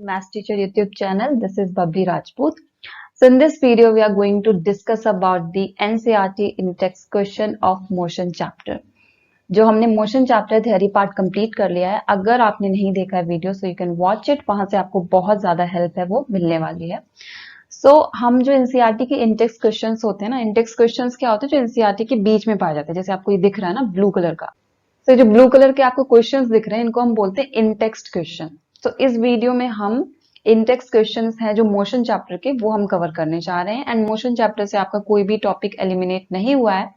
Maths Teacher YouTube channel. This is Babri Rajput. So in this video, we are going to discuss about the NCERT in-text question of motion chapter. जो हमने motion chapter theory part complete कर लिया है, अगर आपने नहीं देखा है video so you can watch it, वहां से आपको बहुत ज्यादा हेल्प है वो मिलने वाली है। हम जो एनसीईआरटी के इंटेक्स्ट क्वेश्चंस होते हैं ना, इंटेक्स्ट क्वेश्चंस क्या होते हैं जो एनसीईआरटी के बीच में पाए जाते हैं, जैसे आपको ये दिख रहा है ना ब्लू कलर का। जो ब्लू कलर के आपको क्वेश्चंस दिख रहे हैं इनको हम बोलते हैं इंटेक्स्ट क्वेश्चन। इस वीडियो में हम इंटेक्स्ट क्वेश्चंस हैं जो मोशन चैप्टर के, वो हम कवर करने जा रहे हैं। एंड मोशन चैप्टर से आपका कोई भी टॉपिक एलिमिनेट नहीं हुआ है,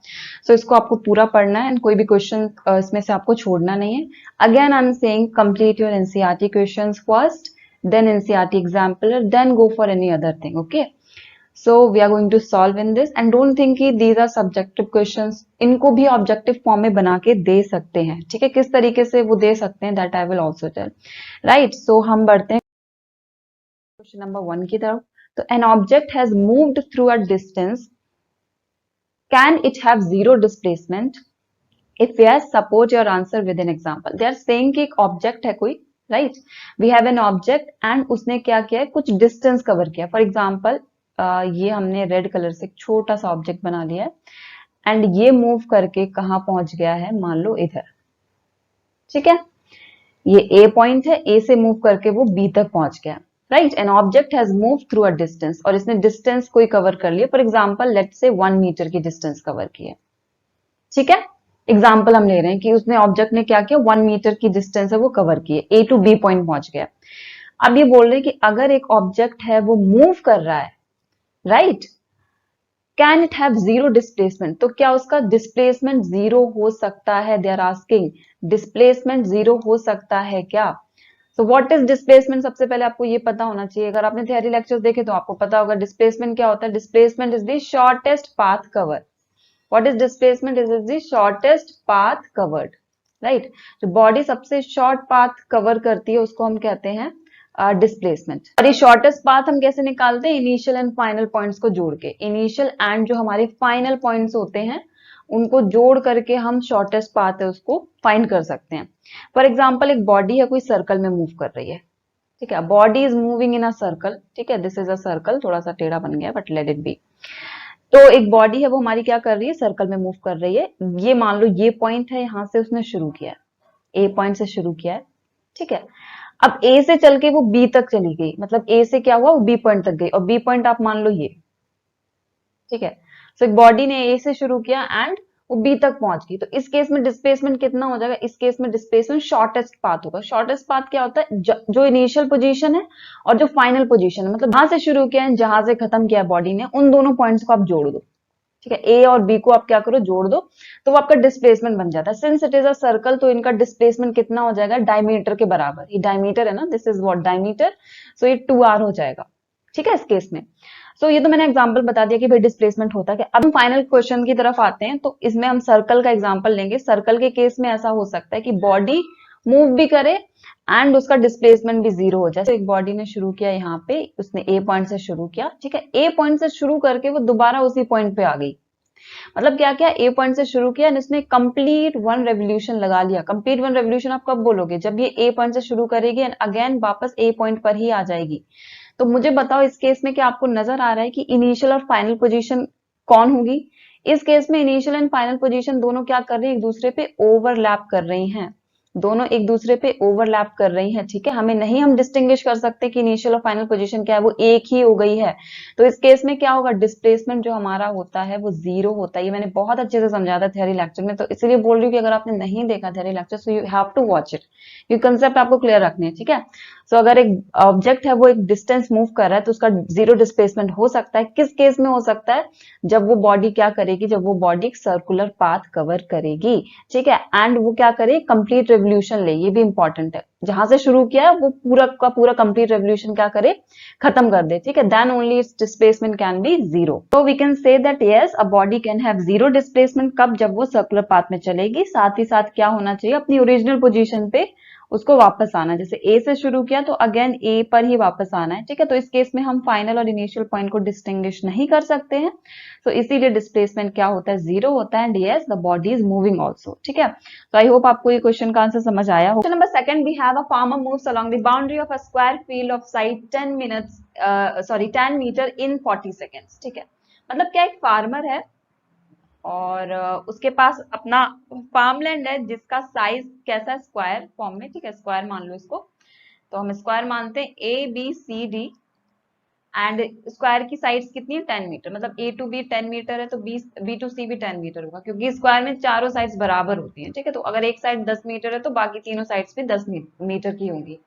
इसको आपको पूरा पढ़ना है एंड कोई भी क्वेश्चन इसमें से आपको छोड़ना नहीं है। Again I am saying complete your NCERT questions first, then NCERT exemplar, then go for any other thing. Okay, so we are going to solve in this and don't think कि these are subjective questions, इनको भी objective form में बना के दे सकते हैं। ठीक है, किस तरीके से वो दे सकते हैं that I will also tell, right? So हम बढ़ते हैं क्वेश्चन नंबर 1 की तरफ। तो an object has moved through a distance, can it have zero displacement? If yes, support your answer with an example. They are saying कि एक object है कोई, right? We have an object and उसने क्या किया है, कुछ डिस्टेंस कवर किया। फॉर एग्जाम्पल ये हमने रेड कलर से एक छोटा सा ऑब्जेक्ट बना लिया है एंड ये मूव करके कहाँ पहुंच गया है, मान लो इधर। ठीक है, ये ए पॉइंट है, ए से मूव करके वो बी तक पहुंच गया, right? An object has move through a distance, और इसने डिस्टेंस कोई कवर कर लिया। For example let's say 1 metre की डिस्टेंस कवर की है। ठीक है, एग्जाम्पल हम ले रहे हैं कि उसने ऑब्जेक्ट ने क्या किया, 1 मीटर की डिस्टेंस है वो कवर की है, ए टू बी पॉइंट पहुंच गया। अब ये बोल रहे हैं कि अगर एक ऑब्जेक्ट है वो मूव कर रहा है, right, can it have zero displacement, तो क्या उसका डिस्प्लेसमेंट जीरो हो सकता है? They are asking displacement zero हो सकता है क्या? So what is displacement? सबसे पहले आपको ये पता होना चाहिए, अगर आपने थियरी लेक्चर्स देखे तो आपको पता होगा डिस्प्लेसमेंट क्या होता है। Displacement is the shortest path cover. What is displacement? Is the shortest path covered, right? जो बॉडी सबसे शॉर्ट पाथ कवर करती है उसको हम कहते हैं डिस्प्लेसमेंट। और ये शॉर्टेस्ट पाथ हम कैसे निकालते हैं? इनिशियल एंड फाइनल पॉइंट्स को जोड़ के। इनिशियल एंड जो हमारे फाइनल पॉइंट्स होते हैं उनको जोड़ करके हम शॉर्टेस्ट पाथ है उसको फाइंड कर सकते हैं। फॉर एग्जाम्पल एक बॉडी है, कोई सर्कल में मूव कर रही है। ठीक है, body is moving in a circle. ठीक है, दिस इज अ सर्कल, थोड़ा सा टेढ़ा बन गया बट लेट इट बी। तो एक बॉडी है वो हमारी क्या कर रही है, सर्कल में मूव कर रही है। ये मान लो ये पॉइंट है, यहां से उसने शुरू किया है, ए पॉइंट से शुरू किया है। ठीक है, अब ए से चल के वो बी तक चली गई, मतलब ए से क्या हुआ, वो बी पॉइंट तक गई, और बी पॉइंट आप मान लो ये। ठीक है, सो एक बॉडी ने ए से शुरू किया एंड वो बी तक पहुंच गई। तो इस केस में डिस्प्लेसमेंट कितना हो जाएगा? इस केस में डिस्प्लेसमेंट शॉर्टेस्ट पाथ होगा। शॉर्टेस्ट पाथ क्या होता है? जो इनिशियल पोजीशन है और जो फाइनल पोजीशन है, मतलब जहां से शुरू किया है जहां से खत्म किया बॉडी ने, उन दोनों पॉइंट्स को आप जोड़ दो। ठीक है, ए और बी को आप क्या करो, जोड़ दो, तो वो आपका डिस्प्लेसमेंट बन जाता है। Since it is a circle तो इनका डिस्प्लेसमेंट कितना हो जाएगा, डायमीटर के बराबर। ये डायमीटर है ना, दिस इज व्हाट डायमीटर, सो ये 2r हो जाएगा। ठीक है, इस केस में ये तो मैंने एग्जांपल बता दिया कि भाई डिस्प्लेसमेंट होता है। अब हम फाइनल क्वेश्चन की तरफ आते हैं, तो इसमें हम सर्कल का एग्जांपल लेंगे। सर्कल के केस में ऐसा हो सकता है कि बॉडी मूव भी करे एंड उसका डिस्प्लेसमेंट भी जीरो हो जाए। एक बॉडी ने शुरू किया यहाँ पे, उसने ए पॉइंट से शुरू किया। ठीक है, ए पॉइंट से शुरू करके वो दोबारा उसी पॉइंट पे आ गई। मतलब क्या क्या, ए पॉइंट से शुरू किया, इसने कंप्लीट 1 रेवोल्यूशन लगा लिया। कंप्लीट 1 रेवोल्यूशन आप कब बोलोगे? जब ये ए पॉइंट से शुरू करेगी एंड अगेन वापस ए पॉइंट पर ही आ जाएगी। तो मुझे बताओ इस केस में क्या आपको नजर आ रहा है कि इनिशियल और फाइनल पोजीशन कौन होगी? इस केस में इनिशियल एंड फाइनल पोजीशन दोनों क्या कर रही है, एक दूसरे पे ओवरलैप कर रही हैं। दोनों एक दूसरे पे ओवरलैप कर रही हैं। ठीक है, हमें नहीं हम डिस्टिंग्विश कर सकते कि इनिशियल और फाइनल पोजीशन क्या है, वो एक ही हो गई है। तो इस केस में क्या होगा, डिस्प्लेसमेंट जो हमारा होता है वो जीरो होता है। ये मैंने बहुत अच्छे से समझाया था थियरी लेक्चर में, तो इसलिए बोल रही हूँ कि अगर आपने नहीं देखा theory lecture so you have to watch it, ये कंसेप्ट आपको क्लियर रखने हैं। ठीक है, अगर एक ऑब्जेक्ट है वो एक डिस्टेंस मूव कर रहा है तो उसका जीरो डिस्प्लेसमेंट हो सकता है। किस केस में हो सकता है? जब वो बॉडी क्या करेगी, जब वो बॉडी एक सर्कुलर पाथ कवर करेगी। ठीक है, एंड वो क्या करे, कंप्लीट रेवोल्यूशन ले। ये भी इंपॉर्टेंट है, जहां से शुरू किया है वो पूरा का पूरा कंप्लीट रेवोल्यूशन क्या करे, खत्म कर दे। ठीक है, then only its displacement can be zero. तो we can say that yes, a body can have zero displacement. कब? जब वो सर्कुलर पाथ में चलेगी। साथ ही साथ क्या होना चाहिए, अपनी ओरिजिनल पोजीशन पे उसको वापस आना है। जैसे ए से शुरू किया तो अगेन ए पर ही वापस आना है, ठीक है। तो इस केस में हम फाइनल और इनिशियल पॉइंट को डिस्टिंग्विश नहीं कर सकते हैं, तो इसीलिए डिस्प्लेसमेंट क्या होता है, 0 होता है। And yes, the body is moving also, ठीक है। तो आई होप आपको ये क्वेश्चन का आंसर समझ आया हो। Question number second, we have a farmer moves along the boundary of a square field of side 10 metre in 40 seconds, ठीक है। मतलब क्या, एक फार्मर है और उसके पास अपना फार्मलैंड है जिसका साइज कैसा है, स्क्वायर फॉर्म में, ठीक है। स्क्वायर मान लो इसको, तो हम स्क्वायर मानते हैं A B C D, and square की साइड्स कितनी है, 10 मीटर। मतलब ए टू बी 10 मीटर है तो बी टू सी भी 10 मीटर होगा, क्योंकि स्क्वायर में चारों साइड्स बराबर होती हैं, ठीक है। तो अगर एक साइड 10 मीटर है तो बाकी तीनों साइड्स भी 10 मीटर की होंगी।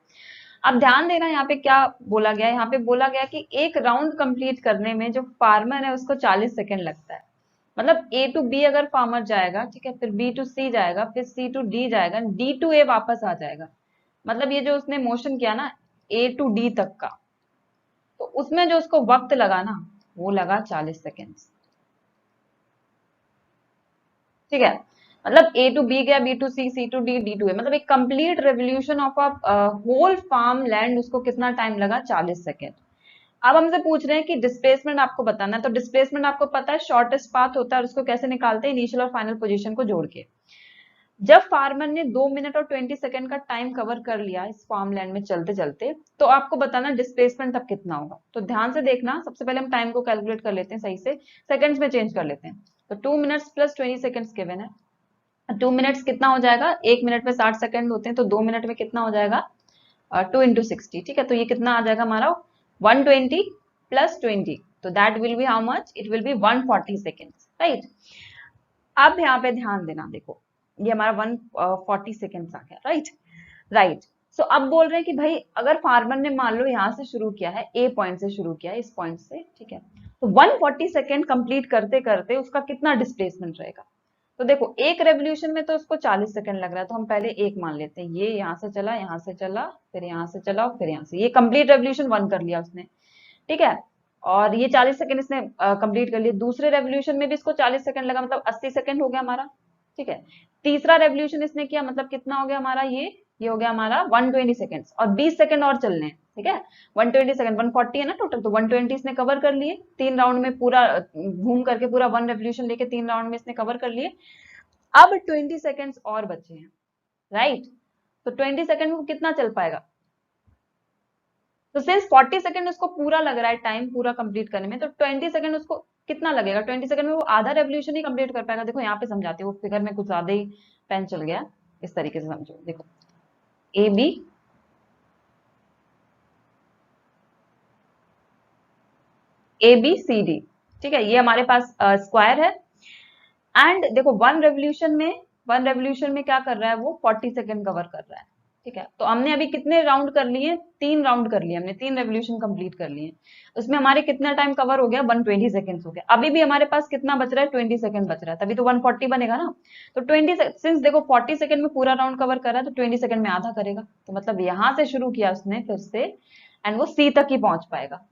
अब ध्यान देना, यहाँ पे क्या बोला गया है, यहाँ पे बोला गया कि एक राउंड कंप्लीट करने में जो फार्मर है उसको 40 सेकेंड लगता है। मतलब ए टू बी अगर फार्मर जाएगा, ठीक है, फिर बी टू सी जाएगा, फिर सी टू डी जाएगा, डी टू ए वापस आ जाएगा। मतलब ये जो उसने मोशन किया ना ए टू डी तक का, तो उसमें जो उसको वक्त लगा ना, वो लगा 40 सेकेंड, ठीक है। मतलब ए टू बी गया, B to C, C to D, D to A, मतलब एक complete revolution of a whole farm land, उसको कितना टाइम लगा, 40 सेकेंड। अब हमसे पूछ रहे हैं कि डिस्प्लेसमेंट आपको बताना है, तो डिस्प्लेसमेंट आपको पता है शॉर्टेस्ट पाथ होता है, और उसको कैसे निकालते हैं, इनिशियल और फाइनल पोजीशन को जोड़ के। जब फार्मर ने 2 मिनट और 20 सेकंड का टाइम कवर कर लिया इस फार्म लैंड में चलते चलते, तो आपको बताना डिस्प्लेसमेंट तब कितना होगा। तो ध्यान से देखना, सबसे पहले हम टाइम को कैलकुलेट कर लेते हैं, सही से सेकंड्स में चेंज कर लेते हैं। तो 2 मिनट्स प्लस 20 सेकंड्स गिवन है। 2 मिनट्स कितना हो जाएगा, 1 मिनट में 60 सेकंड होते हैं, तो 2 मिनट में कितना हो जाएगा, 2 इंटू 60, ठीक है। तो ये कितना आ जाएगा हमारा, 120 प्लस 20, तो that will be how much, it will be 140 seconds, right. अब यहाँ पे ध्यान देना, देखो ये हमारा 140 सेकेंड्स आ गया, राइट राइट। सो अब बोल रहे हैं कि भाई अगर फार्मर ने मान लो यहाँ से शुरू किया है, ए पॉइंट से शुरू किया है, इस पॉइंट से, ठीक है, तो 140 सेकेंड कंप्लीट करते करते उसका कितना डिस्प्लेसमेंट रहेगा। तो देखो एक रेवोल्यूशन में तो उसको 40 सेकंड लग रहा है, तो हम पहले एक मान लेते हैं, ये यहाँ से चला, यहाँ से चला, फिर यहाँ से चला, फिर यहाँ से, ये कंप्लीट रेवोल्यूशन 1 कर लिया उसने, ठीक है। और ये 40 सेकंड इसने कंप्लीट कर लिया। दूसरे रेवोल्यूशन में भी इसको 40 सेकंड लगा, मतलब 80 सेकंड हो गया हमारा, ठीक है। तीसरा रेवोल्यूशन इसने किया, मतलब कितना हो गया हमारा, ये हो गया हमारा 120 सेकंड्स, और 20 सेकंड और चलने हैं, ठीक है। 120 सेकंड, 140 है ना टोटल, तो 120 इसने कवर कर लिए 3 राउंड में, पूरा घूम करके पूरा 1 रेवोल्यूशन लेके 3 राउंड में इसने कवर कर लिए। अब 20 सेकंड्स और बचे हैं, राइट। तो 20 सेकंड में कितना चल पाएगा, तो सिंस 40 सेकंड उसको पूरा लग रहा है टाइम पूरा कंप्लीट करने में, तो 20 सेकंड उसको कितना लगेगा, 20 सेकंड में वो आधा रेवोल्यूशन ही कंप्लीट कर पाएगा। देखो यहाँ पे समझाते हो, फिगर में कुछ ज्यादा ही पेन चल गया, इस तरीके से समझो। देखो A B, A B C D, ठीक है, ये हमारे पास स्क्वायर है। एंड देखो वन रेवोल्यूशन में क्या कर रहा है वो, 40 सेकंड कवर कर रहा है, ठीक है। तो हमने अभी कितने राउंड कर लिए, 3 राउंड कर लिए हमने, 3 रेवोल्यूशन कंप्लीट कर लिए। उसमें हमारे कितना टाइम कवर हो गया, 120 सेकंड्स हो गया। अभी भी हमारे पास कितना बच रहा है, 20 सेकंड बच रहा है, तभी तो 140 बनेगा ना। तो 20 सिंस देखो 40 सेकंड में पूरा राउंड कवर कर रहा है, तो 20 सेकंड में आधा करेगा, तो मतलब यहां से शुरू किया उसने फिर से, एंड वो सी तक ही पहुंच पाएगा।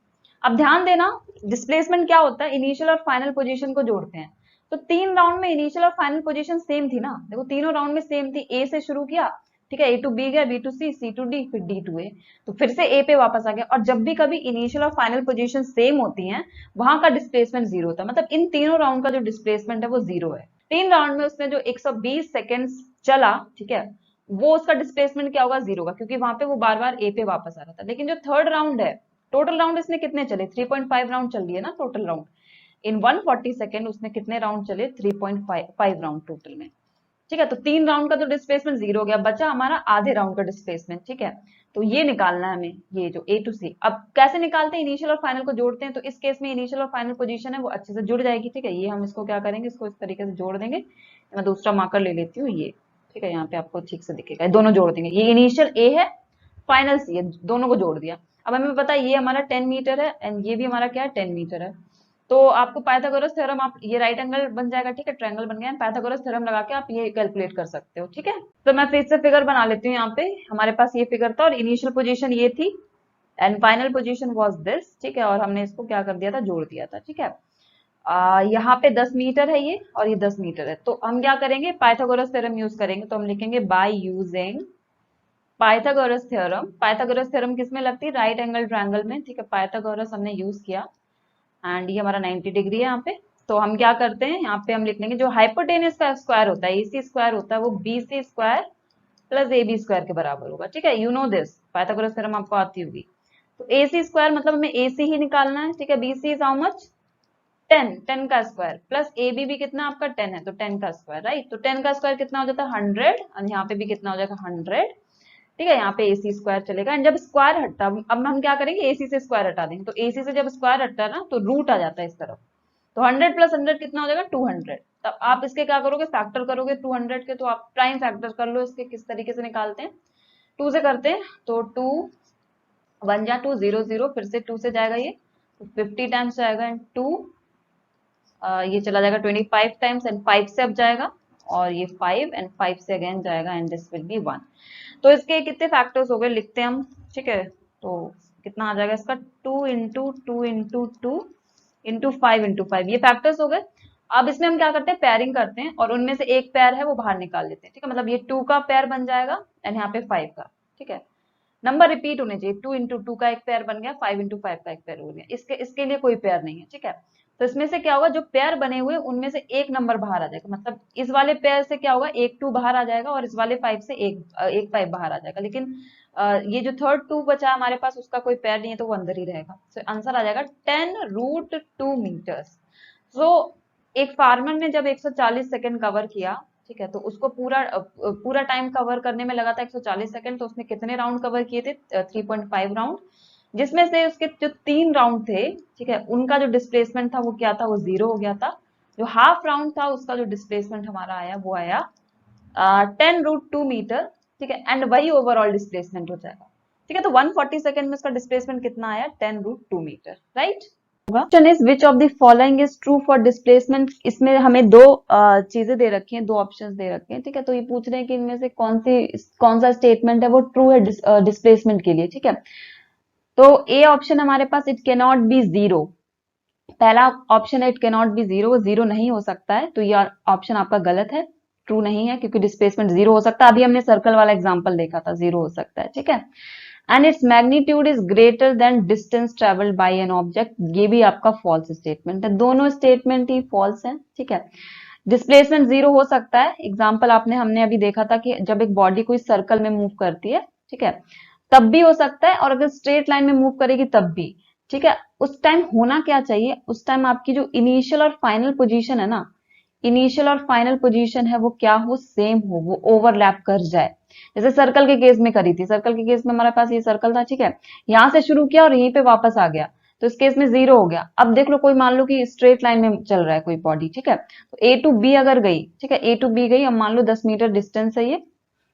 अब ध्यान देना, डिस्प्लेसमेंट क्या होता है, इनिशियल और फाइनल पोजीशन को जोड़ते हैं। तो 3 राउंड में इनिशियल और फाइनल पोजीशन सेम थी ना, देखो तीनों राउंड में सेम थी, ए से शुरू किया, ठीक है, ए टू बी गया, B to C, C to D, फिर डी टू ए, तो फिर से ए पे वापस आ गया। और जब भी कभी इनिशियल और फाइनल पोजीशन सेम होती हैं, वहां का डिस्प्लेसमेंट 0 होता है। मतलब इन तीनों राउंड का जो डिस्प्लेसमेंट है वो 0 है। 3 राउंड में उसने जो 120 सेकेंड चला, ठीक है, वो उसका डिस्प्लेसमेंट क्या होगा, 0 होगा, क्योंकि वहां पे वो बार बार ए पे वापस आ रहा था। लेकिन जो थर्ड राउंड है, टोटल राउंड इसने कितने चले, 3.5 राउंड चल लिए ना टोटल राउंड। इन 140 सेकेंड उसने कितने राउंड चले, 3.5 राउंड टोटल में, ठीक है। तो 3 राउंड का तो डिस्प्लेसमेंट 0 हो गया, बचा हमारा आधे राउंड का डिस्प्लेसमेंट, ठीक है। तो ये निकालना है हमें, ये जो ए टू सी। अब कैसे निकालते हैं, इनिशियल और फाइनल को जोड़ते हैं। तो इस केस में इनिशियल और फाइनल पोजीशन है वो अच्छे से जुड़ जाएगी, ठीक है। ये हम इसको क्या करेंगे, इसको इस तरीके से जोड़ देंगे। मैं दूसरा मार्कर ले लेती हूँ, ये ठीक है, यहाँ पे आपको ठीक से दिखेगा, दोनों जोड़ देंगे। ये इनिशियल ए है, फाइनल सी है, दोनों को जोड़ दिया। अब हमें पता है ये हमारा 10 मीटर है, एंड ये भी हमारा क्या है, 10 मीटर है। तो आपको पाइथागोरस थ्योरम, आप ये राइट एंगल बन जाएगा, ठीक है, ट्रायंगल बन गया, पाइथागोरस थ्योरम लगा के आप ये कैलकुलेट कर सकते हो, ठीक है। तो मैं फिर से फिगर बना लेती हूँ। यहाँ पे हमारे पास ये फिगर था, और इनिशियल पोजीशन ये थी, and final position was this, ठीक है। और हमने इसको क्या कर दिया था, जोड़ दिया था, ठीक है। यहाँ पे 10 मीटर है ये, और ये 10 मीटर है। तो हम क्या करेंगे, पाइथागोरस थ्योरम यूज करेंगे। तो हम लिखेंगे बाय यूजिंग पाइथागोरस थ्योरम किस में लगती है? राइट एंगल ट्रायंगल में, ठीक है। पाइथागोरस हमने यूज किया एंड ये हमारा 90 डिग्री है यहाँ पे। तो हम क्या करते हैं, यहाँ पे हम लिख लेंगे जो हाइपोटेनस का स्क्वायर होता है, एसी स्क्वायर होता है, वो BC square plus A B square के बराबर होगा, ठीक है। You know this, Pythagoras theorem आपको आती होगी। तो एसी स्क्वायर मतलब हमें एसी ही निकालना है, ठीक है। BC is how much? 10 का स्क्वायर प्लस ए बी भी कितना आपका 10 है, तो 10 का स्क्वायर, राइट। तो 10 का स्क्वायर कितना हो जाता है? 100, और यहाँ पे भी कितना हो जाएगा? 100, ठीक है। यहाँ पे एसी स्क्वायर चलेगा एंड जब स्क्वायर हटता, अब हम क्या करेंगे, एसी से स्क्वायर हटा देंगे। तो एसी से जब स्क्वायर हटता है ना, तो रूट आ जाता है इस तरफ। तो 100 प्लस 100 कितना हो जाएगा? 200। तब आप इसके क्या करोगे? फैक्टर करोगे 200 के। तो आप प्राइम फैक्टर कर लो इसके, किस तरीके से निकालते हैं? 2 से करते हैं, तो 2 1 जा 2 0 0, फिर से 2 से जाएगा ये, तो 50 टाइम्स जाएगा एंड 2 ये चला जाएगा 25 टाइम्स एंड 5 से अब जाएगा, और ये 5 एंड 5 से अगेन जाएगा एंड दिस विल बी 1। तो इसके कितने फैक्टर्स हो गए, लिखते हैं हम, ठीक है। तो कितना आ जाएगा इसका? 2 इंटू 2 इंटू 2 इंटू 5 इंटू 5, ये फैक्टर्स हो गए। अब इसमें हम क्या करते हैं? पेयरिंग करते हैं और उनमें से एक पेयर है वो बाहर निकाल लेते हैं, ठीक है। मतलब ये 2 का पेयर बन जाएगा एंड यहाँ पे 5 का, ठीक है। नंबर रिपीट होने चाहिए, 2 इंटू 2 का एक पेयर बन गया, 5 इंटू 5 का एक पेयर हो गया। इसके लिए कोई पेयर नहीं है, ठीक है। तो इसमें से क्या होगा, जो पेयर बने हुए उनमें से एक नंबर बाहर आ जाएगा। मतलब इस वाले पेयर से क्या होगा, एक 2 बाहर आ जाएगा और इस वाले 5 से एक 5 बाहर आ जाएगा। लेकिन ये जो थर्ड 2 बचा हमारे पास, उसका कोई पेयर नहीं है, तो वो अंदर ही रहेगा। तो आंसर आ जाएगा 10√2 मीटर्स। तो एक फार्मर ने जब 140 सेकंड कवर किया, ठीक है, तो उसको पूरा टाइम कवर करने में लगा था 140 सेकंड। तो उसने कितने राउंड कवर किए थे? 3.5 राउंड, जिसमें से उसके जो 3 राउंड थे, ठीक है, उनका जो डिस्प्लेसमेंट था वो क्या था? वो 0 हो गया था। जो हाफ राउंड था उसका जो डिस्प्लेसमेंट हमारा आया वो आया 10√2 मीटर, ठीक है। एंड वही ओवरऑल डिस्प्लेसमेंट हो जाएगा, ठीक है। तो 140 सेकंड में उसका डिस्प्लेसमेंट कितना आया? 10√2 metre, right. Question is which of the following is true for displacement. इसमें हमें दो चीजें दे रखी हैं, दो ऑप्शंस दे रखे हैं, ठीक है। तो ये पूछ रहे हैं कि इनमें से कौन सा स्टेटमेंट है वो ट्रू है डिस्प्लेसमेंट के लिए, ठीक है। तो ए ऑप्शन हमारे पास, it can not be zero. पहला ऑप्शन है it can not be zero, वो जीरो नहीं हो सकता है। तो ये ऑप्शन आपका गलत है, ट्रू नहीं है, क्योंकि डिस्प्लेसमेंट जीरो हो सकता है। अभी हमने सर्कल वाला एग्जांपल देखा था, जीरो हो सकता है, ठीक है। And its magnitude is greater than distance travelled by an object, ये भी आपका फॉल्स स्टेटमेंट है। दोनों स्टेटमेंट ही फॉल्स है, ठीक है। डिस्प्लेसमेंट जीरो हो सकता है, एग्जाम्पल हमने अभी देखा था कि जब एक बॉडी कोई सर्कल में मूव करती है, ठीक है, तब भी हो सकता है, और अगर स्ट्रेट लाइन में मूव करेगी तब भी, ठीक है। उस टाइम होना क्या चाहिए, उस टाइम आपकी जो इनिशियल और फाइनल पोजीशन है ना, इनिशियल और फाइनल पोजीशन है वो क्या हो? सेम हो, वो ओवरलैप कर जाए। जैसे सर्कल के केस में करी थी, सर्कल के केस में हमारे पास ये सर्कल था, ठीक है, यहां से शुरू किया और यहीं पे वापस आ गया, तो इस केस में जीरो हो गया। अब देख लो, कोई मान लो कि स्ट्रेट लाइन में चल रहा है कोई बॉडी, ठीक है, तो ए टू बी अगर गई, ठीक है, ए टू बी गई, अब मान लो 10 मीटर डिस्टेंस है ये,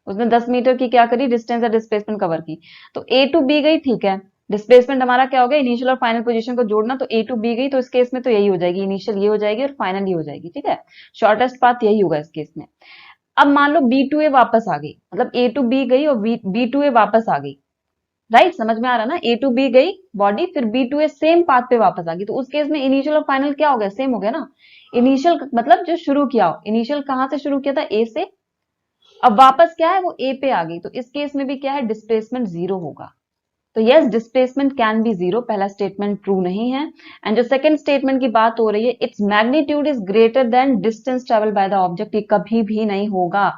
उसने 10 मीटर की क्या करी? डिस्टेंस या डिस्प्लेसमेंट कवर की। तो ए टू बी गई, ठीक है, डिस्प्लेसमेंट हमारा क्या हो गया? इनिशियल और फाइनल पोजीशन को जोड़ना, तो ए टू बी गई, तो इस केस में तो यही हो जाएगी, इनिशियल ये हो जाएगी और फाइनल ये हो जाएगी, ठीक है। शॉर्टेस्ट पाथ यही होगा इस केस में। अब मान लो बी टू ए वापस आ गई, मतलब ए टू बी गई और बी टू ए वापस आ गई, राइट, समझ में आ रहा ना? ए टू बी गई बॉडी, फिर B to A same path पे वापस आ गई, तो उस केस में इनिशियल और फाइनल क्या हो गया? सेम हो गया ना। इनिशियल मतलब जो शुरू किया हो, इनिशियल कहां से शुरू किया था? ए से, अब वापस क्या है? वो ए पे आ गई, तो इस केस में भी क्या है? डिस्प्लेसमेंट जीरो होगा। तो yes, displacement can be zero, पहला स्टेटमेंट ट्रू नहीं है। एंड जो सेकंड स्टेटमेंट की बात हो रही है, its magnitude is greater than distance travel by the object, ये कभी भी नहीं होगा,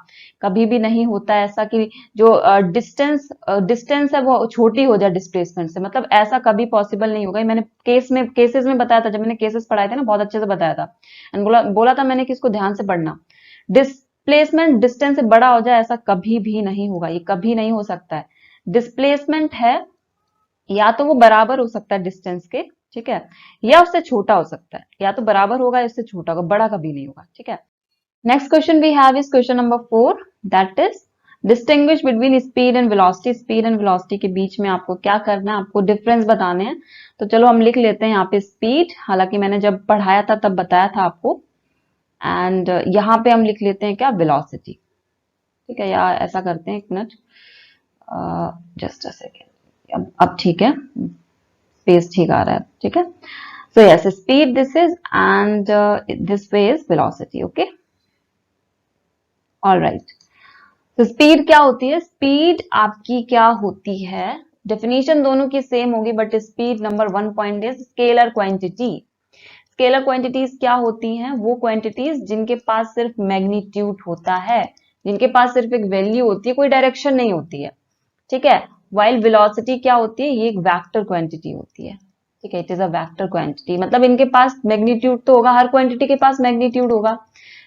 कभी भी नहीं होता ऐसा कि जो डिस्टेंस है वो छोटी हो जाए डिस्प्लेसमेंट से, मतलब ऐसा कभी पॉसिबल नहीं होगा। मैंने केसेस में बताया था, जब मैंने केसेस पढ़ाए थे ना, बहुत अच्छे से बताया था एंड बोला था मैंने कि इसको ध्यान से पढ़ना। डिस्प्लेसमेंट डिस्टेंस से बड़ा हो जाए, ऐसा कभी भी नहीं होगा, ये कभी नहीं हो सकता है। डिस्प्लेसमेंट है या तो वो बराबर हो सकता है डिस्टेंस के, ठीक है, या उससे छोटा हो सकता है, या तो बराबर होगा या उससे छोटा होगा, बड़ा कभी नहीं होगा, ठीक है। Next question we have is question number 4, that is distinguish between speed and velocity. Speed and velocity के बीच में आपको क्या करना है? आपको डिफरेंस बताने हैं। तो चलो हम लिख लेते हैं यहाँ पे स्पीड, हालांकि मैंने जब पढ़ाया था तब बताया था आपको, एंड यहाँ पे हम लिख लेते हैं क्या? वेलोसिटी, ठीक है। या ऐसा करते हैं, एक मिनट, जस्ट अ सेकेंड, अब ठीक है, स्पेस ठीक आ रहा है, ठीक है। So yes, speed this is, and this way is velocity, okay, all right. तो स्पीड क्या होती है? स्पीड आपकी क्या होती है? डेफिनेशन दोनों की सेम होगी, but speed number 1 point is scalar quantity. Scalar quantities क्या होती हैं? वो क्वांटिटीज जिनके पास सिर्फ मैग्नीट्यूड होता है, जिनके पास सिर्फ एक वैल्यू होती है, कोई डायरेक्शन नहीं होती है, ठीक है। वाइल वेलोसिटी क्या होती है? ये एक वेक्टर क्वांटिटी होती है, ठीक है। It is a vector quantity, मतलब इनके पास मैग्नीट्यूड तो होगा, हर क्वांटिटी के पास मैग्नीट्यूड होगा,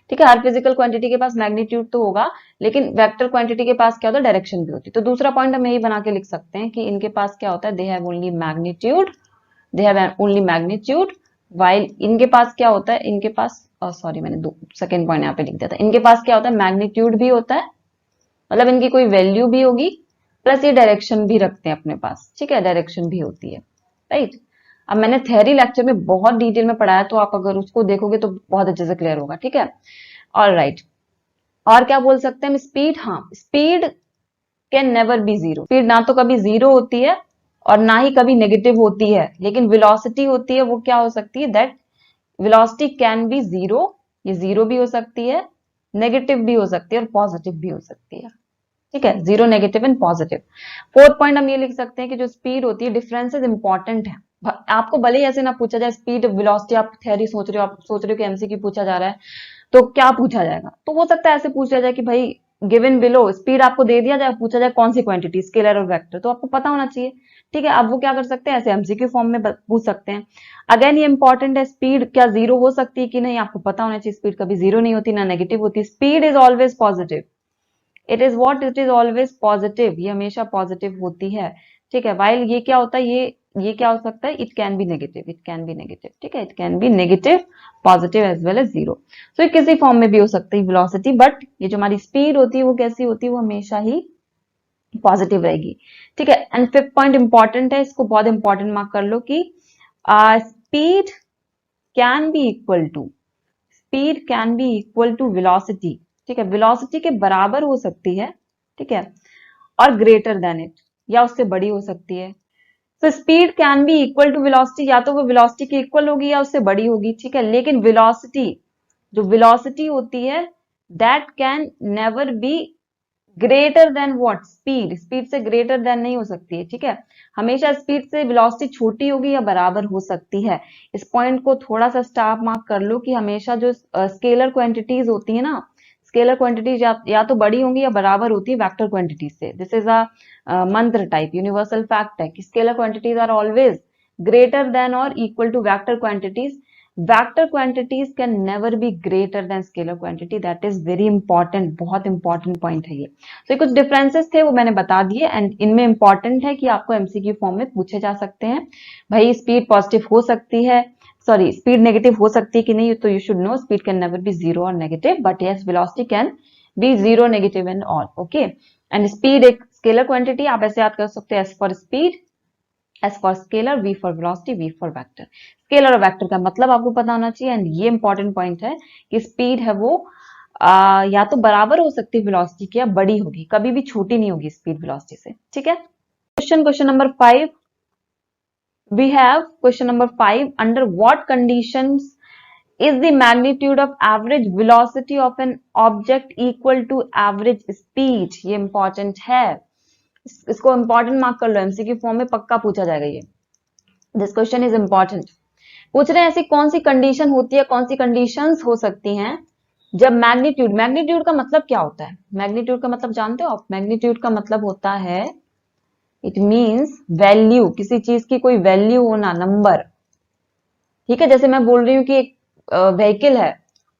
ठीक है। हर फिजिकल क्वांटिटी के पास मैग्नीट्यूड तो होगा, लेकिन वेक्टर क्वांटिटी के पास क्या होता है? डायरेक्शन भी होती है। तो दूसरा पॉइंट हम यही बना के लिख सकते हैं कि इनके पास क्या होता है? They have only magnitude, they have only magnitude, while इनके पास क्या होता है? इनके पास सॉरी मैंने दो सेकेंड पॉइंट यहाँ पे लिख दिया था। इनके पास क्या होता है? मैग्नीट्यूड भी होता है, मतलब इनकी कोई वैल्यू भी होगी, प्लस ये डायरेक्शन भी रखते हैं अपने पास, ठीक है। डायरेक्शन भी होती है, राइट। अब मैंने थ्योरी लेक्चर में बहुत डिटेल में पढ़ाया, तो आप अगर उसको देखोगे तो बहुत अच्छे से क्लियर होगा, ठीक है। ऑल राइट, और क्या बोल सकते हैं हम? स्पीड, हाँ, speed can never be zero. Speed ना तो कभी जीरो होती है और ना ही कभी नेगेटिव होती है, लेकिन वेलोसिटी होती है वो क्या हो सकती है? That velocity can be zero, ये जीरो भी हो सकती है, नेगेटिव भी हो सकती है और पॉजिटिव भी हो सकती है, ठीक है। Zero, negative and positive. Fourth point हम ये लिख सकते हैं कि जो स्पीड होती है, डिफरेंसेस इंपॉर्टेंट है। आपको भले ही ऐसे ना पूछा जाए स्पीड वेलोसिटी, आप थ्योरी सोच रहे हो, आप सोच रहे हो कि एमसीक्यू पूछा जा रहा है, तो क्या पूछा जाएगा? तो हो सकता है ऐसे पूछा जाए कि भाई गिवन बिलो स्पीड आपको दे दिया जाए, पूछा जाए कौन सी क्वांटिटी, स्केलर और वेक्टर, तो आपको पता होना चाहिए, ठीक है। अब वो क्या कर सकते हैं? ऐसे एमसीक्यू फॉर्म में पूछ सकते हैं। अगेन ये इंपॉर्टेंट है, स्पीड क्या जीरो हो सकती है कि नहीं, आपको पता होना चाहिए। स्पीड कभी जीरो नहीं होती, ना नेगेटिव होती। Speed is always positive, it is what, it is always positive, ये हमेशा पॉजिटिव होती है, ठीक है। वाइल ये क्या होता है? ये क्या हो सकता है? It can be negative, it can be negative, ठीक है। It can be negative, positive as well as zero. तो ये किसी फॉर्म में भी हो सकती है वेलोसिटी, बट ये जो हमारी स्पीड होती है वो कैसी होती है? वो हमेशा ही पॉजिटिव रहेगी, ठीक है। एंड फिफ्थ पॉइंट इंपॉर्टेंट है, इसको बहुत इंपॉर्टेंट मार्क कर लो कि speed can be equal to, speed can be equal to velocity, ठीक है। वेलोसिटी के बराबर हो सकती है, ठीक है, और ग्रेटर देन इट, या उससे बड़ी हो सकती है। तो speed can be equal to velocity, या तो वो वेलोसिटी के इक्वल होगी या उससे बड़ी होगी, ठीक है। लेकिन वेलोसिटी, जो वेलोसिटी होती है, that can never be greater then what? Speed, speed से ग्रेटर देन नहीं हो सकती है, ठीक है। हमेशा स्पीड से वेलोसिटी छोटी होगी या बराबर हो सकती है। इस पॉइंट को थोड़ा सा स्टार मार्क कर लो कि हमेशा जो स्केलर क्वांटिटीज होती है ना, स्केलर क्वांटिटीज या तो बड़ी होंगी या बराबर होती है वेक्टर क्वांटिटीज से। दिस इज अ मंत्र टाइप यूनिवर्सल फैक्ट है कि scalar quantities are always greater than और equal to vector quantities. Vector quantities can never be greater than scalar quantity, that is very important, बहुत important point है ये। तो कुछ differences थे वो मैंने बता दिए, एंड इनमें इंपॉर्टेंट है कि आपको एमसीक्यू फॉर्म में पूछे जा सकते हैं। भाई स्पीड पॉजिटिव हो सकती है, सॉरी स्पीड नेगेटिव हो सकती है कि नहीं, तो you should know speed can never be zero और negative, but yes velocity can be zero, negative and all, okay. And speed एक स्केलर क्वांटिटी, आप ऐसे याद कर सकते हैं, S for speed, S for scalar, V for velocity, V for vector. Scalar और vector का मतलब आपको पता होना चाहिए, एंड ये इंपॉर्टेंट पॉइंट है कि स्पीड है वो या तो बराबर हो सकती है वेलोसिटी की, या बड़ी होगी, कभी भी छोटी नहीं होगी स्पीड वेलोसिटी से, ठीक है। Question number 5, we have question number 5, under what conditions is the magnitude of average velocity of an object equal to average speed? ये इंपॉर्टेंट है, इसको इंपॉर्टेंट मार्क कर लो, एमसीक्यू फॉर्म में पक्का पूछा जाएगा ये। This question is important. पूछ रहे हैं ऐसी कौन सी कंडीशन होती है, कौन सी कंडीशंस हो सकती हैं जब मैग्नीट्यूड, मैग्नीट्यूड का मतलब क्या होता है? मैग्नीट्यूड का मतलब जानते हो आप? मैग्नीट्यूड का मतलब होता है, इट मीन्स वैल्यू, किसी चीज की कोई वैल्यू होना, नंबर, ठीक है। जैसे मैं बोल रही हूँ कि एक व्हीकल है,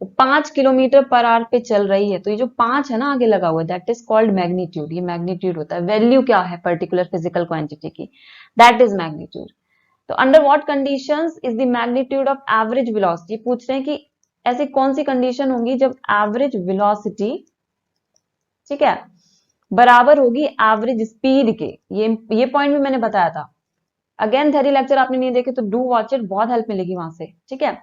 वो 5 किलोमीटर पर आवर पे चल रही है, तो ये जो 5 है ना आगे लगा हुआ है, दैट इज कॉल्ड मैग्नीट्यूड। ये मैग्नीट्यूड होता है, वैल्यू क्या है पर्टिकुलर फिजिकल क्वांटिटी की, दैट इज मैग्नीट्यूड। तो under what conditions is the magnitude of average velocity, पूछ रहे हैं कि ऐसी कौन सी कंडीशन होंगी जब एवरेज वेलोसिटी, ठीक है, बराबर होगी एवरेज स्पीड के। ये पॉइंट भी मैंने बताया था। अगेन थ्योरी लेक्चर आपने नहीं देखे तो डू वॉच इट, बहुत हेल्प मिलेगी वहां से, ठीक है।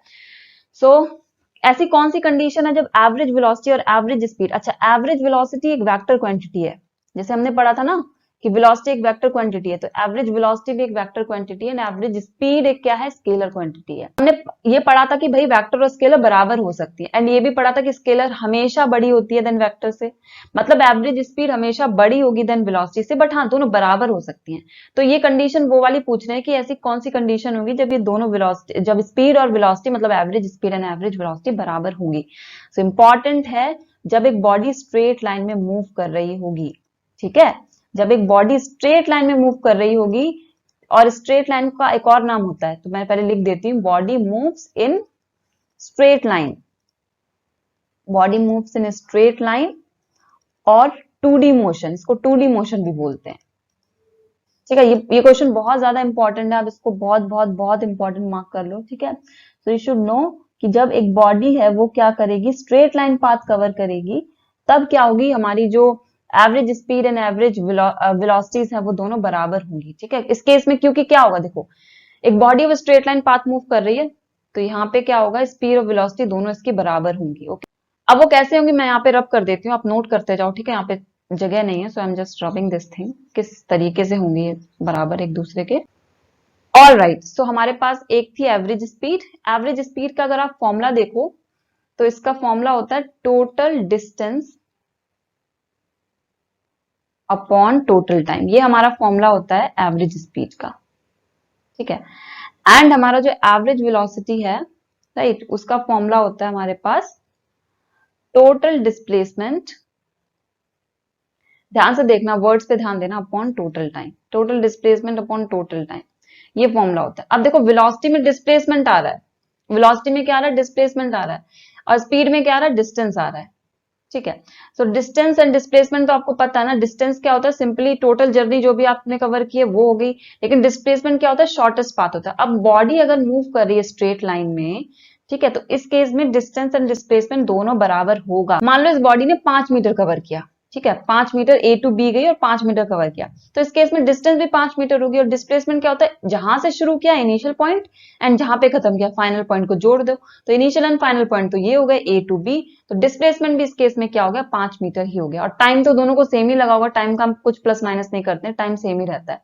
सो ऐसी कौन सी कंडीशन है जब एवरेज वेलोसिटी और एवरेज स्पीड, अच्छा एवरेज वेलोसिटी एक वेक्टर क्वांटिटी है, जैसे हमने पढ़ा था ना कि वेलोसिटी एक वेक्टर क्वांटिटी है, तो एवरेज वेलोसिटी भी एक वेक्टर क्वांटिटी है एंड एवरेज स्पीड एक क्या है, स्केलर क्वांटिटी है। हमने ये पढ़ा था कि भाई वेक्टर और स्केलर बराबर हो सकती है, एंड ये भी पढ़ा था कि स्केलर हमेशा बड़ी होती है देन वेक्टर से, मतलब एवरेज स्पीड हमेशा बड़ी होगी देन वेलोसिटी से, बट हाँ दोनों बराबर हो सकती हैं। तो ये कंडीशन वो वाली पूछ रहे हैं कि ऐसी कौन सी कंडीशन होगी जब ये दोनों वेलोसिटी, जब स्पीड और वेलोसिटी मतलब average speed and average velocity बराबर होंगी। सो इंपॉर्टेंट है जब एक बॉडी स्ट्रेट लाइन में मूव कर रही होगी, ठीक है, जब एक बॉडी स्ट्रेट लाइन में मूव कर रही होगी, और स्ट्रेट लाइन का एक और नाम होता है, तो मैं पहले लिख देती हूँ, body moves in straight line, body moves in straight line, और 2D मोशन, इसको 2D मोशन भी बोलते हैं, ठीक है। ये क्वेश्चन बहुत ज्यादा इंपॉर्टेंट है, आप इसको बहुत बहुत बहुत इंपॉर्टेंट मार्क कर लो, ठीक है। सो यू शुड नो कि जब एक बॉडी है वो क्या करेगी, स्ट्रेट लाइन पाथ कवर करेगी, तब क्या होगी, हमारी जो average speed and average velocities है वो दोनों बराबर होंगी, ठीक है। इस केस में क्योंकि क्या होगा, देखो एक बॉडी वो स्ट्रेट लाइन पाथ मूव कर रही है, तो यहाँ पे क्या होगा, स्पीड और वेलोसिटी दोनों इसकी बराबर होंगी, ओके। अब वो कैसे होंगी मैं यहाँ पे रब कर देती हूँ, आप नोट करते जाओ, ठीक है। यहाँ पे जगह नहीं है, so I am just rubbing this thing, किस तरीके से होंगी ये बराबर एक दूसरे के। ऑल राइट, सो हमारे पास एक थी एवरेज स्पीड। एवरेज स्पीड का अगर आप फॉर्मूला देखो तो इसका फॉर्मूला होता है total distance upon total time, ये हमारा फॉर्मूला होता है एवरेज स्पीड का, ठीक है। एंड हमारा जो एवरेज वेलोसिटी है, राइट, उसका फॉर्मूला होता है हमारे पास टोटल डिस्प्लेसमेंट, ध्यान से देखना, वर्ड्स पे ध्यान देना, upon total time, total displacement upon total time, ये फॉर्मूला होता है। अब देखो वेलोसिटी में डिस्प्लेसमेंट आ रहा है, वेलोसिटी में क्या आ रहा है, डिस्प्लेसमेंट आ रहा है, और स्पीड में क्या आ रहा है, डिस्टेंस आ रहा है, ठीक है। सो डिस्टेंस एंड डिस्प्लेसमेंट तो आपको पता है ना, डिस्टेंस क्या होता है, सिंपली टोटल जर्नी जो भी आपने कवर की है वो हो गई, लेकिन डिस्प्लेसमेंट क्या होता है, शॉर्टेस्ट पाथ होता है। अब बॉडी अगर मूव कर रही है स्ट्रेट लाइन में, ठीक है, तो इस केस में डिस्टेंस एंड डिस्प्लेसमेंट दोनों बराबर होगा। मान लो इस बॉडी ने 5 मीटर कवर किया, ठीक है, 5 मीटर ए टू बी गई और 5 मीटर कवर किया, तो इस केस में डिस्टेंस भी 5 मीटर होगी, और डिस्प्लेसमेंट क्या होता है, जहां से शुरू किया इनिशियल पॉइंट एंड जहां पे खत्म किया फाइनल पॉइंट को जोड़ दो, तो इनिशियल एंड फाइनल पॉइंट तो ये हो गए ए टू बी, तो डिस्प्लेसमेंट भी इस केस में क्या हो गया, 5 मीटर ही हो गया, और टाइम तो दोनों को सेम ही लगा होगा, टाइम का हम कुछ प्लस माइनस नहीं करते, टाइम सेम ही रहता है।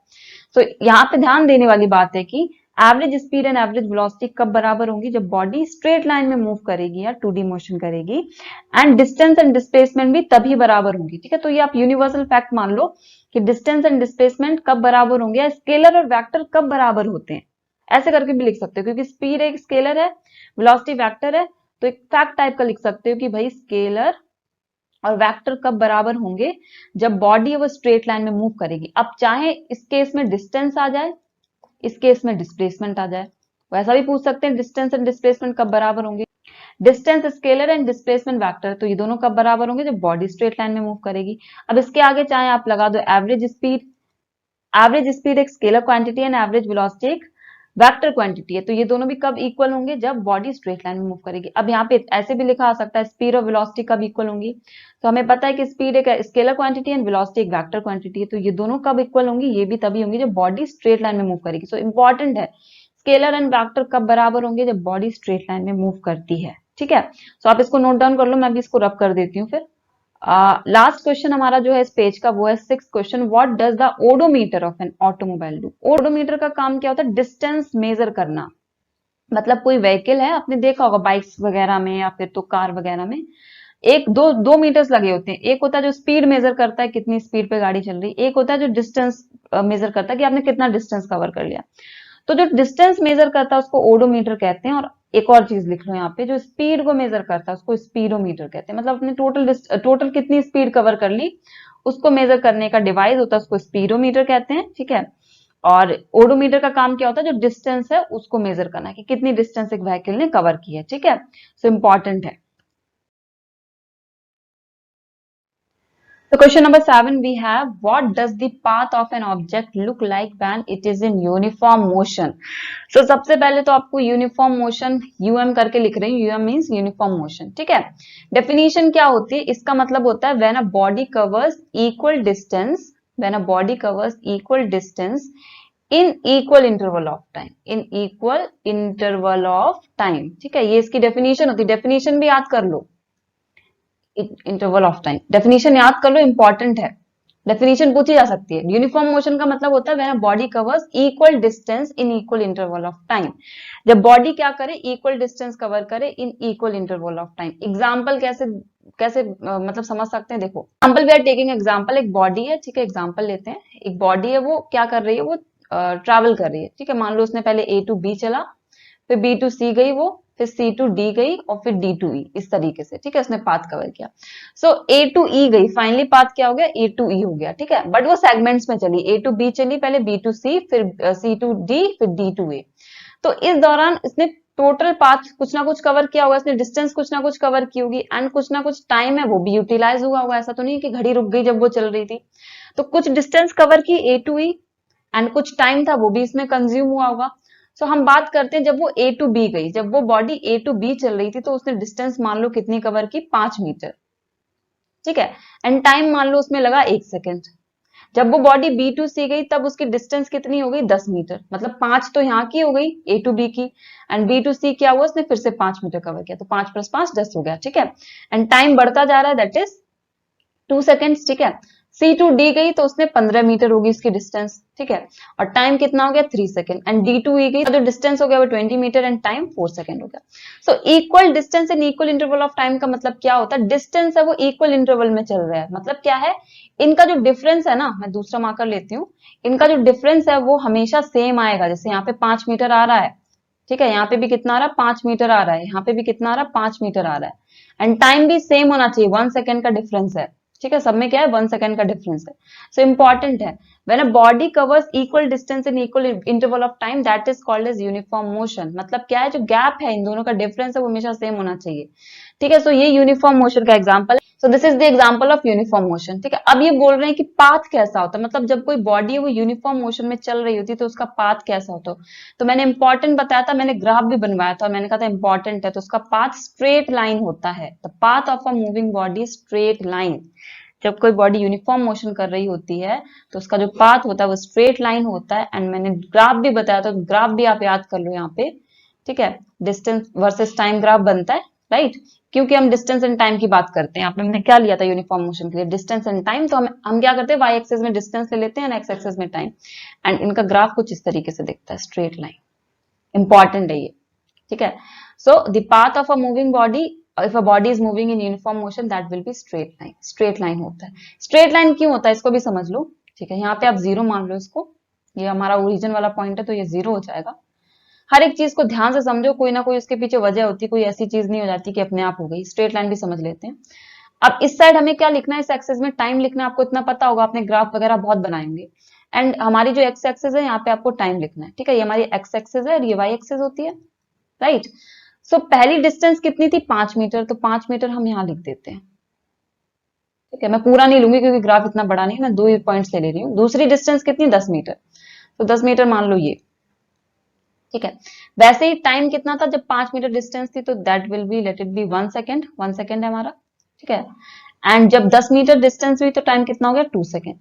तो यहाँ पे ध्यान देने वाली बात है कि average speed and average velocity कब बराबर होंगी, जब बॉडी स्ट्रेट लाइन में मूव करेगी या 2D मोशन करेगी, एंड डिस्टेंस एंड डिस्प्लेसमेंट भी तभी बराबर होंगी, ठीक है। तो ये आप यूनिवर्सल फैक्ट मान लो कि डिस्टेंस एंड डिस्प्लेसमेंट कब बराबर होंगे, या स्केलर और वेक्टर कब बराबर होते हैं, ऐसे करके भी लिख सकते हो, क्योंकि स्पीड एक स्केलर है, वेलोसिटी वेक्टर है, तो एक फैक्ट टाइप का लिख सकते हो कि भाई स्केलर और वेक्टर कब बराबर होंगे, जब बॉडी वो स्ट्रेट लाइन में मूव करेगी। अब चाहे इस केस में डिस्टेंस आ जाए, इस केस में डिस्प्लेसमेंट आ जाए, वैसा भी पूछ सकते हैं, डिस्टेंस एंड डिस्प्लेसमेंट कब बराबर होंगे, distance scalar and displacement vector, तो ये दोनों कब बराबर होंगे, जब बॉडी स्ट्रेट लाइन में मूव करेगी। अब इसके आगे चाहे आप लगा दो एवरेज स्पीड, एवरेज स्पीड एक scalar quantity and average velocity एक वेक्टर क्वांटिटी है, तो ये दोनों भी कब इक्वल होंगे, जब बॉडी स्ट्रेट लाइन में मूव करेगी। अब यहाँ पे ऐसे भी लिखा आ सकता है स्पीड और वेलोसिटी कब इक्वल होंगी, तो हमें पता है कि स्पीड एक स्केलर क्वांटिटी एंड वेलोसिटी एक वेक्टर क्वांटिटी है, तो ये दोनों कब इक्वल होंगी, ये भी तभी होंगी जब बॉडी स्ट्रेट लाइन में मूव करेगी। सो इंपॉर्टेंट है, स्केलर एंड वेक्टर कब बराबर होंगे, जब बॉडी स्ट्रेट लाइन में मूव करती है, ठीक है। सो आप इसको नोट डाउन कर लो, मैं भी इसको रब कर देती हूँ फिर। लास्ट क्वेश्चन हमारा जो है इस पेज का वो है 6th question, what does the odometer of an automobile do. Odometer का काम क्या होता है, डिस्टेंस मेजर करना, मतलब कोई व्हीकल है, आपने देखा होगा बाइक्स वगैरह में या फिर तो कार वगैरह में, एक दो मीटर्स लगे होते हैं, एक होता है जो स्पीड मेजर करता है कितनी स्पीड पे गाड़ी चल रही है, एक होता है जो डिस्टेंस मेजर करता है कि आपने कितना डिस्टेंस कवर कर लिया। तो जो डिस्टेंस मेजर करता है उसको ओडोमीटर कहते हैं, और एक और चीज लिख लो यहाँ पे, जो स्पीड को मेजर करता है उसको स्पीडोमीटर कहते हैं, मतलब अपने टोटल कितनी स्पीड कवर कर ली उसको मेजर करने का डिवाइस होता है, उसको स्पीडोमीटर कहते हैं, ठीक है। और ओडोमीटर का काम क्या होता है, जो डिस्टेंस है उसको मेजर करना है कि कितनी डिस्टेंस एक व्हीकल ने कवर की है, ठीक है। सो इंपॉर्टेंट है। So question number 7 we have, what does the path of an object look like when it is in uniform motion? So सबसे पहले तो आपको uniform motion UM करके लिख रही हूँ, UM means uniform motion, ठीक है। Definition क्या होती है, इसका मतलब होता है when a body covers equal distance, when a body covers equal distance in equal interval of time, in equal interval of time, ठीक है। ये इसकी definition होती है, definition भी याद कर लो, इंटरवल ऑफ टाइम, डेफिनेशन याद कर लो, इंपॉर्टेंट है। डेफिनेशन पूछी जा सकती है। यूनिफॉर्म मोशन का मतलब होता है when a body covers equal distance in equal interval of time. जब बॉडी क्या करे, इक्वल डिस्टेंस कवर करे in equal interval of time. Example कैसे कैसे मतलब समझ सकते हैं, देखो example we are taking example, एक बॉडी है, ठीक है, एग्जांपल लेते हैं, एक बॉडी है, वो क्या कर रही है, वो ट्रैवल कर रही है, ठीक है, मान लो उसने पहले ए टू बी चला, फिर बी टू सी गई वो, फिर सी टू डी गई और फिर डी टू ई, इस तरीके से, ठीक है, उसने पाथ कवर किया। सो ए टू ई गई, फाइनली पाथ क्या हो गया, ए टू ई हो गया, ठीक है, बट वो सेगमेंट्स में चली, ए टू बी चली, पहले बी टू सी, फिर सी टू डी, फिर डी टू ए। तो इस दौरान इसने टोटल पाथ कुछ ना कुछ कवर किया होगा, इसने डिस्टेंस कुछ ना कुछ कवर की होगी, एंड कुछ ना कुछ टाइम है वो भी यूटिलाइज हुआ होगा। ऐसा तो नहीं कि घड़ी रुक गई जब वो चल रही थी। तो कुछ डिस्टेंस कवर की ए टू ई, एंड कुछ टाइम था वो भी इसमें कंज्यूम हुआ होगा। सो हम बात करते हैं जब वो ए टू बी गई, जब वो बॉडी ए टू बी चल रही थी तो उसने डिस्टेंस मान लो कितनी कवर की, 5 मीटर, ठीक है, एंड टाइम मान लो उसमें लगा 1 सेकेंड। जब वो बॉडी बी टू सी गई तब उसकी डिस्टेंस कितनी हो गई, 10 मीटर, मतलब 5 तो यहाँ की हो गई ए टू बी की, एंड बी टू सी क्या हुआ, उसने फिर से 5 मीटर कवर किया, तो 5 + 5 10 हो गया, ठीक है, एंड टाइम बढ़ता जा रहा है, दैट इज 2 सेकेंड्स, ठीक है। सी टू डी गई तो उसने 15 मीटर होगी उसकी डिस्टेंस, ठीक है, और टाइम कितना हो गया, 3 सेकेंड, एंड डी टू ई गई तो डिस्टेंस हो गया वो 20 मीटर एंड टाइम 4 सेकेंड हो गया। So equal distance in equal interval of time का मतलब क्या होता है, डिस्टेंस है वो इक्वल इंटरवल में चल रहा है, मतलब क्या है, इनका जो डिफरेंस है ना, मैं दूसरा मार्कर लेती हूँ, इनका जो डिफरेंस है वो हमेशा सेम आएगा। जैसे यहाँ पे 5 मीटर आ रहा है, ठीक है, यहाँ पे भी कितना आ रहा है, 5 मीटर आ रहा है, यहाँ पे भी कितना आ रहा है, 5 मीटर आ रहा है, एंड टाइम भी सेम होना चाहिए, 1 सेकेंड का डिफरेंस है, ठीक है, सब में क्या है, 1 सेकेंड का डिफरेंस है। सो इंपॉर्टेंट है, when a body covers equal distance in equal interval of time that is called as uniform motion. मतलब क्या है, जो गैप है इन दोनों का डिफरेंस है वो हमेशा सेम होना चाहिए, ठीक है। सो ये यूनिफॉर्म मोशन का एग्जांपल है। So this is the example of uniform motion, ठीक है। अब ये बोल रहे हैं कि पाथ कैसा होता है, मतलब जब कोई बॉडी है वो यूनिफॉर्म मोशन में चल रही होती है तो उसका पाथ कैसा होता है। तो मैंने इंपॉर्टेंट बताया था, मैंने ग्राफ भी बनवाया था, मैंने कहा था इंपॉर्टेंट है, तो उसका पाथ स्ट्रेट लाइन होता है। The path of a moving body straight line. जब कोई बॉडी यूनिफॉर्म मोशन कर रही होती है तो उसका जो पाथ होता है वो स्ट्रेट लाइन होता है, एंड मैंने ग्राफ भी बताया था, ग्राफ भी आप याद कर लो यहाँ पे, ठीक है, डिस्टेंस वर्सेस टाइम ग्राफ बनता है, राइट, क्योंकि हम डिस्टेंस एंड टाइम की बात करते हैं। यहाँ पे हमने क्या लिया था यूनिफॉर्म मोशन के लिए, डिस्टेंस एंड टाइम, तो हम क्या करते हैं, वाई एक्सेस में डिस्टेंस ले लेते हैं एंड एक्स एक्सेस में टाइम, एंड इनका ग्राफ कुछ इस तरीके से दिखता है, स्ट्रेट लाइन। इंपॉर्टेंट है ये, ठीक है। So the path of a moving body, if a body is moving in uniform motion that will be straight line, straight line होता है। straight line क्यों होता है इसको भी समझ लो, ठीक है, यहाँ पे आप 0 मान लो इसको, ये हमारा ओरिजिन वाला पॉइंट है तो ये 0 हो जाएगा। हर एक चीज को ध्यान से समझो, कोई ना कोई उसके पीछे वजह होती है, कोई ऐसी चीज नहीं हो जाती कि अपने आप हो गई। स्ट्रेट लाइन भी समझ लेते हैं। अब इस साइड हमें क्या लिखना है, इस एक्सेस में टाइम लिखना है, आपको इतना पता होगा, आपने ग्राफ वगैरह बहुत बनाएंगे। एंड हमारी जो एक्स एक्सेस है यहाँ पे आपको टाइम लिखना है, ठीक है, ये हमारी एक्स एक्सेस है और ये वाई एक्सेस होती है, राइट। सो पहली डिस्टेंस कितनी थी, 5 मीटर, तो 5 मीटर हम यहाँ लिख देते हैं, ठीक है, मैं पूरा नहीं लूंगी क्योंकि ग्राफ इतना बड़ा नहीं है, मैं 2 पॉइंट्स ले रही हूँ। दूसरी डिस्टेंस कितनी, 10 मीटर, तो 10 मीटर मान लो ये, ठीक है। वैसे ही टाइम कितना था, जब 5 मीटर डिस्टेंस थी तो that will be, late it B 1 second, 1 second है हमारा, ठीक है। एंड जब 10 मीटर डिस्टेंस हुई तो टाइम कितना हो गया, 2 सेकेंड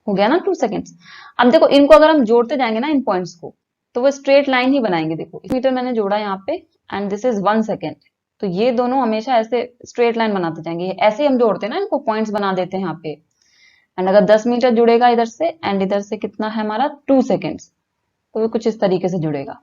हो गया ना, 2 सेकेंड्स। अब देखो इनको अगर हम जोड़ते जाएंगे ना इन पॉइंट्स को, तो वो स्ट्रेट लाइन ही बनाएंगे। देखो मीटर मैंने जोड़ा यहाँ पे, एंड दिस इज 1 सेकेंड, तो ये दोनों हमेशा ऐसे स्ट्रेट लाइन बनाते जाएंगे, ऐसे ही हम जोड़ते हैं ना इनको, पॉइंट्स बना देते हैं यहाँ पे। एंड अगर 10 मीटर जुड़ेगा इधर से, एंड इधर से कितना है हमारा, 2 सेकेंड्स, तो वो कुछ इस तरीके से जुड़ेगा,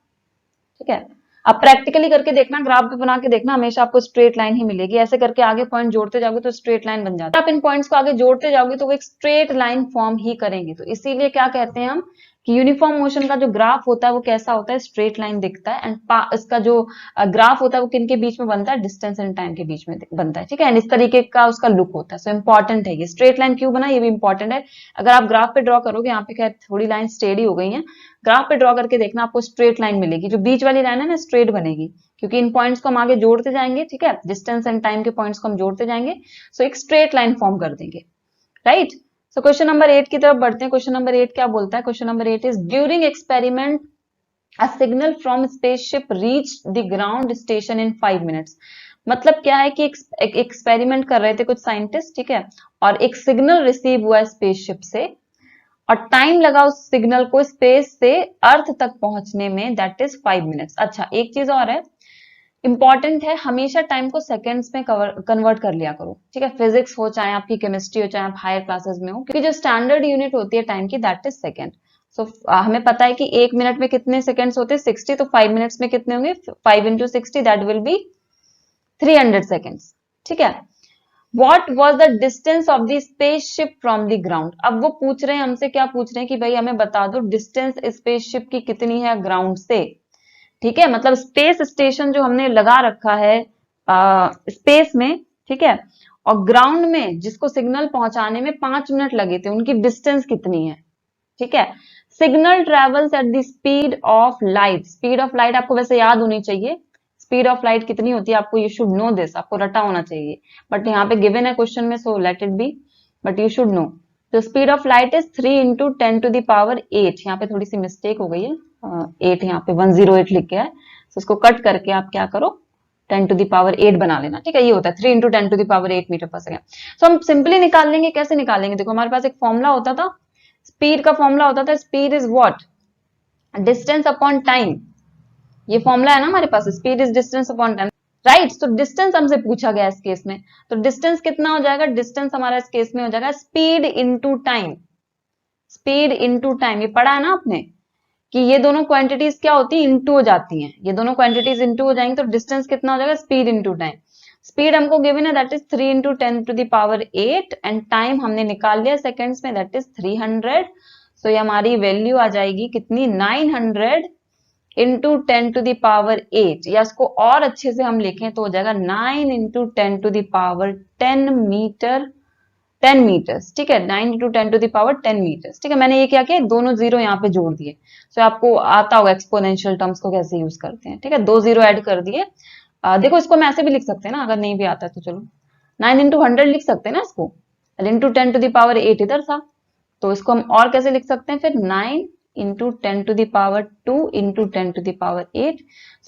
ठीक है। अब प्रैक्टिकली करके देखना, ग्राफ पे बना के देखना, हमेशा आपको स्ट्रेट लाइन ही मिलेगी। ऐसे करके आगे पॉइंट जोड़ते जाओगे तो स्ट्रेट लाइन बन जाता है। आप इन पॉइंट्स को आगे जोड़ते जाओगे तो वो एक स्ट्रेट लाइन फॉर्म ही करेंगे। तो इसीलिए क्या कहते हैं हम कि यूनिफॉर्म मोशन का जो ग्राफ होता है वो कैसा होता है, स्ट्रेट लाइन दिखता है। एंड इसका जो ग्राफ होता है वो किन के बीच में बनता है, डिस्टेंस एंड टाइम के बीच में बनता है, ठीक है। एंड इस तरीके का उसका लुक होता है। सो इंपॉर्टेंट है ये, स्ट्रेट लाइन क्यों बना ये भी इंपॉर्टेंट है। अगर आप ग्राफ पे ड्रॉ करोगे, यहाँ पे क्या थोड़ी लाइन स्टेडी हो गई है, ग्राफ पे ड्रॉ करके देखना, आपको स्ट्रेट लाइन मिलेगी। जो बीच वाली लाइन है ना, स्ट्रेट बनेगी, क्योंकि इन पॉइंट्स को हम आगे जोड़ते जाएंगे, ठीक है, डिस्टेंस एंड टाइम के पॉइंट्स को हम जोड़ते जाएंगे, सो एक स्ट्रेट लाइन फॉर्म कर देंगे, राइट। सो क्वेश्चन नंबर 8 की तरफ बढ़ते हैं। क्वेश्चन नंबर 8 क्या बोलता है, question number 8 is during experiment a signal from spaceship reach the ground station in 5 minutes. मतलब क्या है कि एक एक्सपेरिमेंट कर रहे थे कुछ साइंटिस्ट, ठीक है, और एक सिग्नल रिसीव हुआ स्पेसशिप से, और टाइम लगा उस सिग्नल को स्पेस से अर्थ तक पहुंचने में, दैट इज 5 मिनट्स। अच्छा एक चीज और है, इंपॉर्टेंट है, हमेशा टाइम को सेकंड्स में कन्वर्ट कर लिया करो, ठीक है। फिजिक्स हो चाहे आपकी केमिस्ट्री हो चाहे आप हायर क्लासेस में हो, क्योंकि जो स्टैंडर्ड यूनिट होती है टाइम की दैट इज सेकंड। सो हमें पता है कि 1 मिनट में कितने सेकंड्स होते हैं 60, तो 5 मिनट्स में कितने होंगे 5 into 60 that will be 300 seconds, ठीक है। What was the distance of the spaceship from the ground? अब वो पूछ रहे हैं हमसे, क्या पूछ रहे हैं कि भाई हमें बता दो डिस्टेंस स्पेसशिप की कितनी है ग्राउंड से, ठीक है। मतलब स्पेस स्टेशन जो हमने लगा रखा है स्पेस में, ठीक है, और ग्राउंड में जिसको सिग्नल पहुंचाने में 5 मिनट लगे थे, उनकी डिस्टेंस कितनी है, ठीक है। Signal travels at the speed of light. Speed of light आपको वैसे याद होनी चाहिए, स्पीड ऑफ लाइट कितनी होती है आपको, यू शुड नो दिस, आपको रटा होना चाहिए, बट यहाँ पे गिवन है क्वेश्चन में, so let it be, but you should know. तो speed of light is 3 into 10⁸। यहाँ पे थोड़ी सी मिस्टेक हो गई है, 8 यहाँ पे 108 लिख गया है, तो उसको कट करके आप क्या करो 10⁸ बना लेना, ठीक है। ये होता है 3 इंटू 10⁸ मीटर पर सेकेंड। सो हम सिंपली निकाल लेंगे, कैसे निकालेंगे, देखो हमारे पास एक फॉर्मूला होता था, स्पीड का फॉर्मूला होता था, speed is what, distance upon time. ये फॉर्मूला है ना हमारे पास, speed is distance upon time, right. तो डिस्टेंस हमसे पूछा गया इस केस में, तो डिस्टेंस कितना हो जाएगा, डिस्टेंस हमारा इस केस में हो जाएगा speed into time. Speed into time, ये पढ़ा है ना आपने कि ये दोनों क्वांटिटीज क्या होती है, इंटू हो जाती हैं, ये दोनों क्वांटिटीज इंटू हो जाएंगी, तो डिस्टेंस कितना हो जाएगा, स्पीड इंटू टाइम। स्पीड हमको गिवन है that is 3 into 10⁸ and time हमने निकाल लिया सेकेंड्स में, दैट इज 300। सो ये हमारी वैल्यू आ जाएगी कितनी, 900 इंटू 10⁸, या इसको और अच्छे से हम लिखें तो हो जाएगा 9 इंटू 10⁻10 मीटर, 10 मीटर्स, ठीक है। 9 इंटू 10⁻10 मीटर्स, ठीक है। मैंने ये क्या किया, दोनों जीरो यहाँ पे जोड़ दिए, तो आपको आता होगा एक्सपोनेंशियल टर्म्स को कैसे यूज करते हैं, ठीक है। 2 जीरो ऐड कर दिए। देखो इसको हम ऐसे भी लिख सकते हैं ना, अगर नहीं भी आता तो चलो 9 इंटू 100 लिख सकते हैं ना इसको, इंटू 10⁸ इधर था, तो इसको हम और कैसे लिख सकते हैं फिर 9 इंटू 10⁻2 इंटू 10⁸।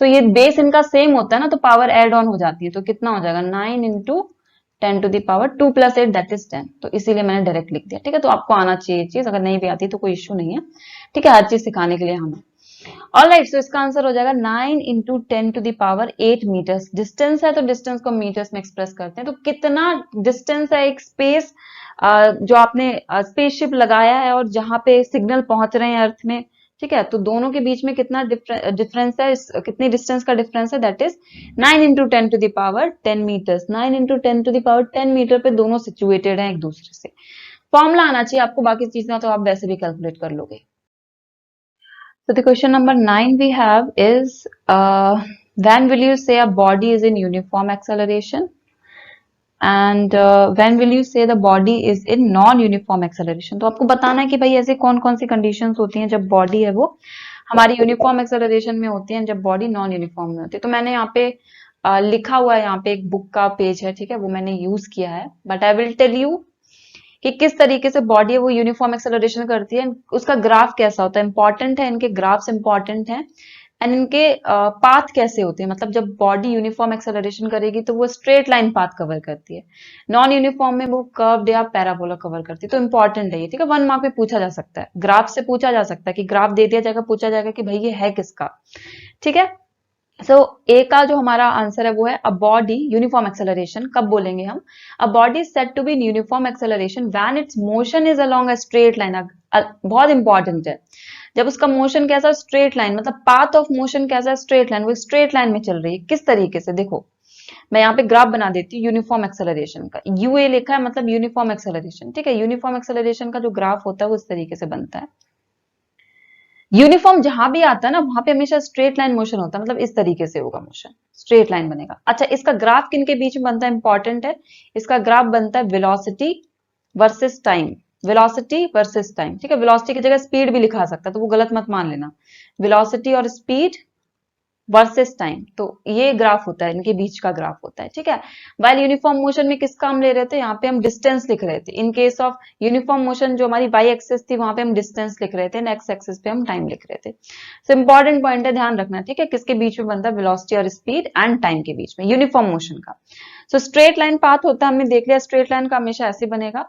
सो ये बेस इनका सेम होता है ना, तो पावर एड ऑन हो जाती है, तो कितना हो जाएगा 9 इंटू 10⁻2 प्लस 8 दैट इज 10। तो इसीलिए मैंने डायरेक्ट लिख दिया, ठीक है। तो आपको आना चाहिए चीज, अगर नहीं भी आती तो कोई इश्यू नहीं है, ठीक है, हर चीज सिखाने के लिए हम है। ऑलराइट, सो इसका आंसर हो जाएगा 9 इंटू 10⁸ मीटर्स। डिस्टेंस है तो डिस्टेंस को मीटर्स में एक्सप्रेस करते हैं, तो कितना डिस्टेंस है एक स्पेस जो आपने स्पेसशिप लगाया है और जहां पे सिग्नल पहुंच रहे हैं अर्थ में, ठीक है, तो दोनों के बीच में कितना डिफरेंस है, कितनी डिस्टेंस का डिफरेंस है, that is 9 into 10⁸ metres. 9 into 10⁸ metre पे दोनों सिचुएटेड हैं एक दूसरे से। फॉर्मूला आना चाहिए आपको, बाकी चीजें तो आप वैसे भी कैलकुलेट कर लोगे। So the question number 9 we have is, when will you say a body is in uniform acceleration, and when will you say the body is in non-uniform acceleration? तो आपको बताना है कि भाई ऐसे कौन कौन सी कंडीशंस होती हैं जब बॉडी है वो हमारी यूनिफॉर्म एक्सेलरेशन में होती है, जब बॉडी नॉन यूनिफॉर्म में होती है। तो मैंने यहाँ पे लिखा हुआ है, यहाँ पे एक बुक का पेज है, ठीक है, वो मैंने यूज किया है, but I will tell you कि किस तरीके से बॉडी है वो यूनिफॉर्म एक्सेलरेशन करती है, उसका ग्राफ कैसा होता है, इंपॉर्टेंट है, इनके ग्राफ्स इंपॉर्टेंट हैं, एंड इनके पाथ कैसे होते हैं। मतलब जब बॉडी यूनिफॉर्म एक्सेलरेशन करेगी तो वो स्ट्रेट लाइन पाथ कवर करती है, नॉन यूनिफॉर्म में वो कर्व्ड या पैराबोला कवर करती है। तो इंपॉर्टेंट है ये, ठीक है, 1 मार्क पे पूछा जा सकता है, ग्राफ से पूछा जा सकता है कि ग्राफ दे दिया जाएगा, पूछा जाएगा कि भाई ये है किसका, ठीक है। सो ए का जो हमारा आंसर है वो है अ बॉडी यूनिफॉर्म एक्सेलरेशन। कब बोलेंगे हम, a body set to be in uniform acceleration when its motion is along a straight line. बहुत इंपॉर्टेंट है, जब उसका मोशन कैसा, स्ट्रेट लाइन, मतलब पाथ ऑफ मोशन कैसा है, स्ट्रेट लाइन, वो स्ट्रेट लाइन में चल रही है। किस तरीके से, देखो मैं यहाँ पे ग्राफ बना देती हूँ यूनिफॉर्म एक्सेलरेशन का, यूए लिखा है मतलब यूनिफॉर्म एक्सेलरेशन, ठीक है। यूनिफॉर्म एक्सेलरेशन का जो ग्राफ होता है वो इस तरीके से बनता है। यूनिफॉर्म जहां भी आता है ना वहां पे हमेशा स्ट्रेट लाइन मोशन होता है, मतलब इस तरीके से होगा मोशन, स्ट्रेट लाइन बनेगा। अच्छा, इसका ग्राफ किन के बीच में बनता है, इंपॉर्टेंट है, इसका ग्राफ बनता है velocity versus time, velocity versus time, ठीक है। वेलोसिटी की जगह स्पीड भी लिखा सकता है, तो वो गलत मत मान लेना, वेलोसिटी और स्पीड वर्सेस टाइम, तो ये ग्राफ होता है, इनके बीच का ग्राफ होता है, ठीक है। वाइल यूनिफॉर्म मोशन में किसका हम ले रहे थे, यहाँ पे हम डिस्टेंस लिख रहे थे। In case of uniform motion जो हमारी वाई एक्सिस थी वहां पे हम डिस्टेंस लिख रहे थे, एक्स एक्सिस पे हम टाइम लिख रहे थे। सो इंपॉर्टेंट पॉइंट है, ध्यान रखना, ठीक है, किसके बीच में बनता है, वेलोसिटी और स्पीड एंड टाइम के बीच में, यूनिफॉर्म मोशन का। सो स्ट्रेट लाइन पाथ होता है, हमने देख लिया स्ट्रेट लाइन का हमेशा ऐसे बनेगा,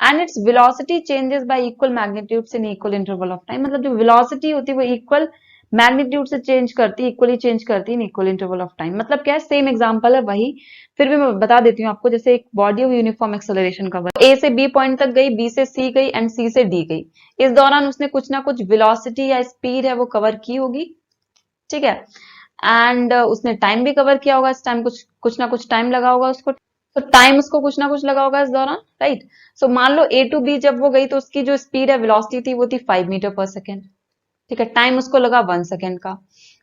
and it's velocity changes y equal magnitudes in equal interval of time. मतलब जो वेलोसिटी होती है वो इक्वल मैग्नीट्यूड से चेंज करती, इक्वली चेंज करती इन इक्वल इंटरवल ऑफ टाइम। मतलब क्या है, सेम एग्जांपल है वही, फिर भी मैं बता देती हूँ आपको। जैसे एक बॉडी ऑफ यूनिफॉर्म एक्सेलरेशन का ए से बी पॉइंट तक गई, बी से सी गई एंड सी से डी गई। इस दौरान उसने कुछ ना कुछ वेलोसिटी या स्पीड है वो कवर की होगी, ठीक है, एंड उसने टाइम भी कवर किया होगा। इस टाइम कुछ ना कुछ टाइम लगा होगा उसको, तो टाइम उसको कुछ ना कुछ लगा होगा इस दौरान, राइट। सो मान लो ए टू बी जब वो गई तो उसकी जो स्पीड है, वेलोसिटी थी, वो थी 5 मीटर पर सेकेंड, ठीक है। टाइम उसको लगा 1 सेकेंड का।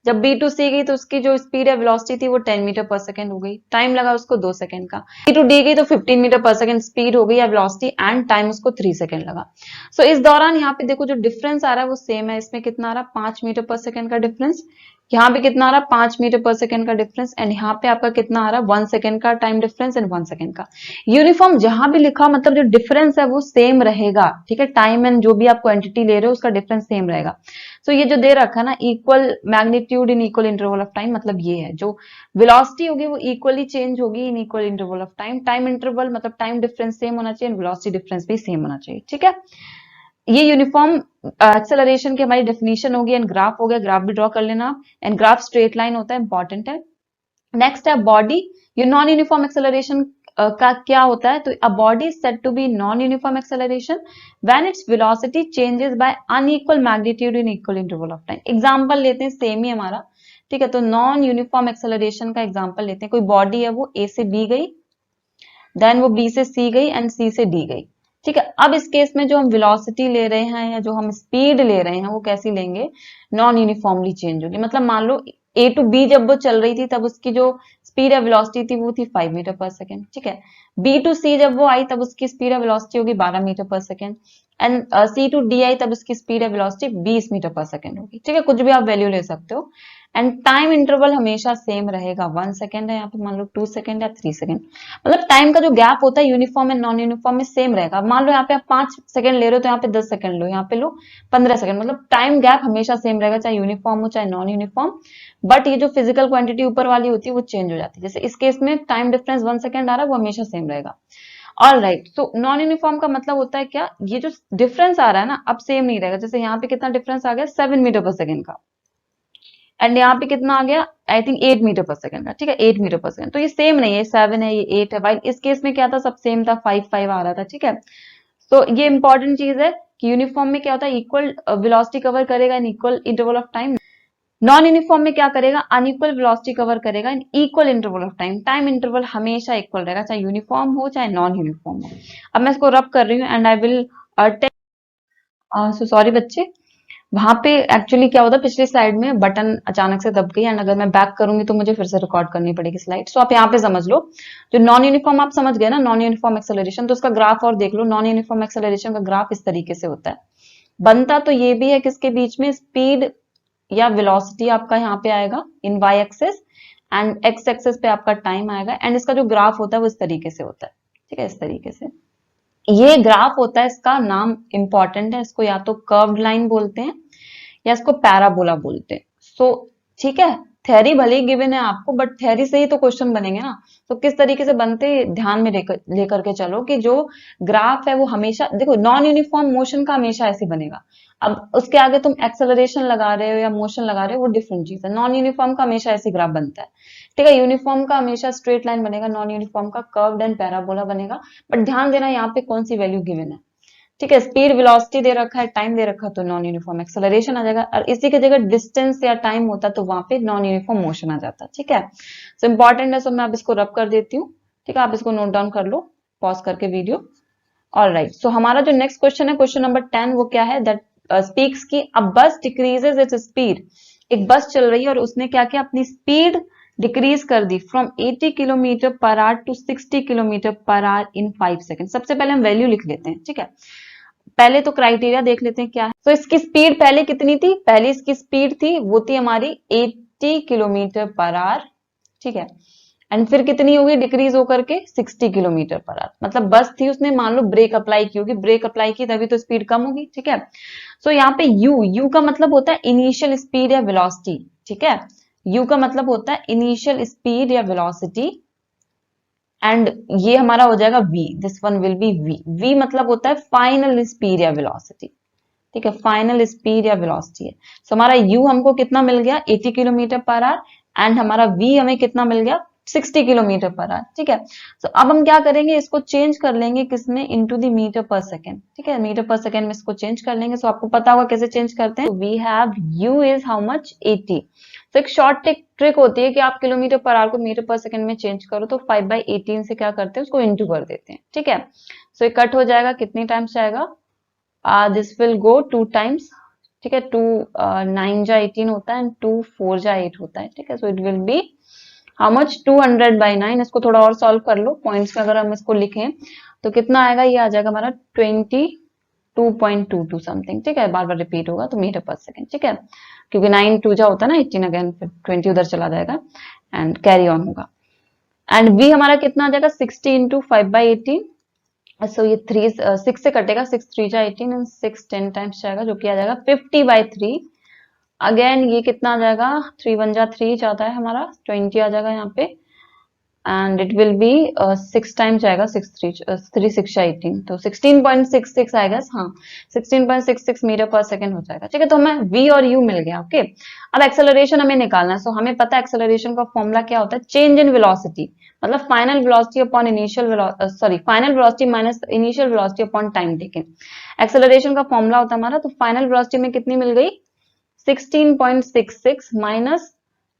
जब बी टू सी गई तो उसकी जो स्पीड है, वेलोसिटी थी, वो 10 मीटर पर सेकेंड हो गई, टाइम लगा उसको 2 सेकेंड का। बी टू डी गई तो 15 मीटर पर सेकेंड स्पीड हो गई या वेलोसिटी, एंड टाइम उसको 3 सेकेंड लगा। सो इस दौरान यहाँ पे देखो जो डिफरेंस आ रहा है वो सेम है। इसमें कितना आ रहा है, 5 मीटर पर सेकेंड का डिफरेंस। यहाँ पे कितना आ रहा है, 5 मीटर पर सेकेंड का डिफरेंस। एंड यहाँ पे आपका कितना आ रहा है, 1 सेकेंड का टाइम डिफरेंस एंड 1 सेकेंड का। यूनिफॉर्म जहां भी लिखा, मतलब जो डिफरेंस है वो सेम रहेगा, ठीक है। टाइम एंड जो भी आप क्वांटिटी ले रहे हो उसका डिफरेंस सेम रहेगा। सो ये जो दे रखा है ना, equal magnitude in equal interval of time, मतलब ये है जो वेलोसिटी होगी वो इक्वली चेंज होगी इन equal interval of time. Time interval मतलब टाइम डिफरेंस सेम होना चाहिए, वेलोसिटी डिफरेंस भी सेम होना चाहिए, ठीक है। ये यूनिफॉर्म एक्सेलरेशन की हमारी डेफिनेशन होगी। एंड ग्राफ हो गया, ग्राफ भी ड्रॉ कर लेना। एंड ग्राफ स्ट्रेट लाइन होता है, इंपॉर्टेंट है। नेक्स्ट है बॉडी। ये नॉन यूनिफॉर्म एक्सेलरेशन का क्या होता है, तो a body said to be non uniform acceleration when its velocity changes by unequal magnitude in equal interval of time. Example लेते हैं, सेम ही हमारा, ठीक है। तो नॉन यूनिफॉर्म एक्सेलरेशन का एग्जांपल लेते हैं। कोई बॉडी है, वो ए से बी गई, देन वो बी से सी गई एंड सी से डी गई, ठीक है। अब इस केस में जो हम वेलोसिटी ले रहे हैं या जो हम स्पीड ले रहे हैं वो कैसी लेंगे, नॉन यूनिफॉर्मली चेंज होगी। मतलब मान लो ए टू बी जब वो चल रही थी तब उसकी जो स्पीड या वेलोसिटी थी वो थी 5 मीटर पर सेकेंड, ठीक है। बी टू सी जब वो आई तब उसकी स्पीड या वेलोसिटी होगी 12 metre per second. And C to D आई तब उसकी स्पीड या वेलोसिटी 20 मीटर पर सेकेंड होगी, ठीक है। कुछ भी आप वैल्यू ले सकते हो। एंड टाइम इंटरवल हमेशा सेम रहेगा, 1 सेकेंड है यहाँ पे, मान लो 2 सेकेंड या 3 सेकेंड। मतलब टाइम का जो गैप होता है यूनिफॉर्म एंड नॉन यूनिफॉर्म में सेम रहेगा। मान लो यहाँ पे आप 5 सेकंड ले रहे हो तो यहाँ पे 10 सेकंड लो, यहाँ पे लो 15 सेकंड। मतलब टाइम गैप हमेशा सेम रहेगा, चाहे यूनिफॉर्म हो चाहे नॉन यूनिफॉर्म। बट ये जो फिजिकल क्वांटिटी ऊपर वाली होती है वो चेंज हो जाती है। जैसे इस केस में टाइम डिफरेंस 1 सेकंड आ रहा है, वो हमेशा सेम रहेगा। All right, so non uniform का मतलब होता है क्या, ये जो डिफरेंस आ रहा है ना अब सेम नहीं रहेगा। जैसे यहाँ पे कितना डिफरेंस आ गया, 7 मीटर पर सेकंड का, एंड यहाँ पे कितना आ गया, आई थिंक 8 मीटर पर सेकंड का, ठीक है, 8 मीटर पर सेकंड। तो ये सेम नहीं है, 7 है, ये 8 है। वाइल इस केस में क्या था, सब सेम था, 5 आ रहा था, ठीक है। तो ये इंपॉर्टेंट चीज है कि यूनिफॉर्म में क्या होता है, इक्वल वेलोसिटी कवर करेगा इन equal interval of time. Non uniform में क्या करेगा, अनइक्वल वेलोसिटी कवर करेगा इन equal interval of time. Time interval हमेशा इक्वल रहेगा, चाहे यूनिफॉर्म हो चाहे नॉन यूनिफॉर्म हो। अब मैं इसको रब कर रही हूँ and I will so sorry बच्चे, वहां पे एक्चुअली क्या होता है, पिछली स्लाइड में बटन अचानक से दब गई एंड अगर मैं बैक करूंगी तो मुझे फिर से रिकॉर्ड करनी पड़ेगी स्लाइड। सो आप यहाँ पे समझ लो, जो नॉन यूनिफॉर्म आप समझ गए ना, नॉन यूनिफॉर्म एक्सेलरेशन, तो उसका ग्राफ और देख लो। नॉन यूनिफॉर्म एक्सेलरेशन का ग्राफ इस तरीके से होता है। बनता तो ये भी है कि इसके बीच में स्पीड या वेलोसिटी आपका यहाँ पे आएगा in Y axis, and X axis पे आपका टाइम आएगा। एंड इसका जो ग्राफ होता है वो इस तरीके से होता है, ठीक है, इस तरीके से। ये ग्राफ होता है, इसका नाम इंपॉर्टेंट है, इसको या तो कर्व्ड लाइन बोलते हैं या इसको पैराबोला बोलते हैं। सो ठीक है, थ्योरी भले ही गिवन है आपको, बट थ्योरी से ही तो क्वेश्चन बनेंगे ना। तो किस तरीके से बनते, ध्यान में लेकर के चलो कि जो ग्राफ है वो हमेशा, देखो नॉन यूनिफॉर्म मोशन का हमेशा ऐसे बनेगा। अब उसके आगे तुम एक्सेलरेशन लगा रहे हो या मोशन लगा रहे हो, वो डिफरेंट चीज है। नॉन यूनिफॉर्म का हमेशा ऐसे ग्राफ बनता है, ठीक है। यूनिफॉर्म का हमेशा स्ट्रेट लाइन बनेगा, नॉन यूनिफॉर्म का कर्व्ड एंड पैराबोला बनेगा। बट ध्यान देना यहाँ पे कौन सी वैल्यू गिवन है, ठीक है। स्पीड वेलोसिटी दे रखा है, टाइम दे रखा है, तो नॉन यूनिफॉर्म एक्सेलरेशन आ जाएगा। और इसी की जगह डिस्टेंस या टाइम होता तो वहां पे नॉन यूनिफॉर्म मोशन आ जाता, ठीक है। सो इंपॉर्टेंट है, सो मैं अब इसको रब कर देती हूँ, ठीक है। आप इसको नोट डाउन कर लो पॉज करके वीडियो। ऑल राइट, सो हमारा जो नेक्स्ट क्वेश्चन है, क्वेश्चन नंबर 10, वो क्या है, दैट स्पीक्स की अ बस डिक्रीजेस इट्स स्पीड। एक बस चल रही है और उसने क्या किया, अपनी स्पीड डिक्रीज कर दी from 80 kilometre per hour to 60 kilometre per hour in 5 second. सबसे पहले हम वैल्यू लिख लेते हैं, ठीक है। पहले तो क्राइटेरिया देख लेते हैं क्या है। तो इसकी स्पीड पहले कितनी थी, पहले इसकी स्पीड थी वो थी हमारी 80 किलोमीटर पर आवर, ठीक है। एंड फिर कितनी होगी डिक्रीज होकर के 60 किलोमीटर पर आवर। मतलब बस थी, उसने मान लो ब्रेक अप्लाई की होगी, ब्रेक अप्लाई की तभी तो स्पीड कम होगी, ठीक है। सो यहाँ पे यू का मतलब होता है इनिशियल स्पीड या वेलोसिटी, ठीक है। यू का मतलब होता है इनिशियल स्पीड या वेलोसिटी, एंड ये हमारा हो जाएगा v, this one will be v। v मतलब होता है फाइनल स्पीड या वेलोसिटी, ठीक है, फाइनल स्पीड या वेलोसिटी है। सो हमारा u हमको कितना मिल गया 80 किलोमीटर पर आवर एंड हमारा v हमें कितना मिल गया 60 किलोमीटर पर आवर। ठीक है, तो अब हम क्या करेंगे, इसको चेंज कर लेंगे किसमें, into the metre per second. ठीक है, मीटर पर सेकेंड में इसको चेंज कर लेंगे। सो आपको पता होगा कैसे चेंज करते हैं। We have u is how much 80। तो एक शॉर्ट ट्रिक होती है कि आप किलोमीटर पर आवर को मीटर पर सेकेंड में चेंज करो तो 5/18 से क्या करते हैं, उसको इंटू कर देते हैं। ठीक है, सो ये कट हो जाएगा, कितनी टाइम्स जाएगा, दिस विल गो 2 टाइम्स। ठीक है, 2 9 जा 18 होता है एंड 2 4 जा 8 होता है। ठीक है, so it will be how much 200/9। इसको थोड़ा और सॉल्व कर लो, पॉइंट्स में अगर हम इसको लिखें तो कितना आएगा, ये आ जाएगा हमारा 22.22 समथिंग। ठीक है, बार बार रिपीट होगा तो मीटर पर सेकेंड। ठीक है, क्योंकि 9 2 जा होता है ना 18 अगेन, फिर 20 उधर चला जाएगा एंड कैरी ऑन होगा। एंड v हमारा कितना आ जाएगा 60 इंटू 5/18। सो ये 6 से कटेगा, 6 3 जा 18 एंड 6 10 टाइम्स जाएगा, जो कि आ जाएगा 50/3। अगेन ये कितना आ जाएगा, 3 1 जा 3 जाता है हमारा, 20 आ जाएगा यहाँ पे and it will be 6 times जाएगा, 6 3 6 जा 18, तो 16.66 आएगा। हाँ, 16.66 मीटर पर सेकेंड हो जाएगा। ठीक है, तो हमें v और u मिल गया। ओके, अब एक्सेलरेशन हमें निकालना है। सो हमें पता है एक्सेलरेशन का फॉर्मूला क्या होता है, चेंज इन वेलोसिटी, मतलब final velocity upon final velocity minus initial velocity upon time taken. Acceleration का फॉर्मूला होता है हमारा, तो फाइनल वेलोसिटी में कितनी मिल गई 16.66 माइनस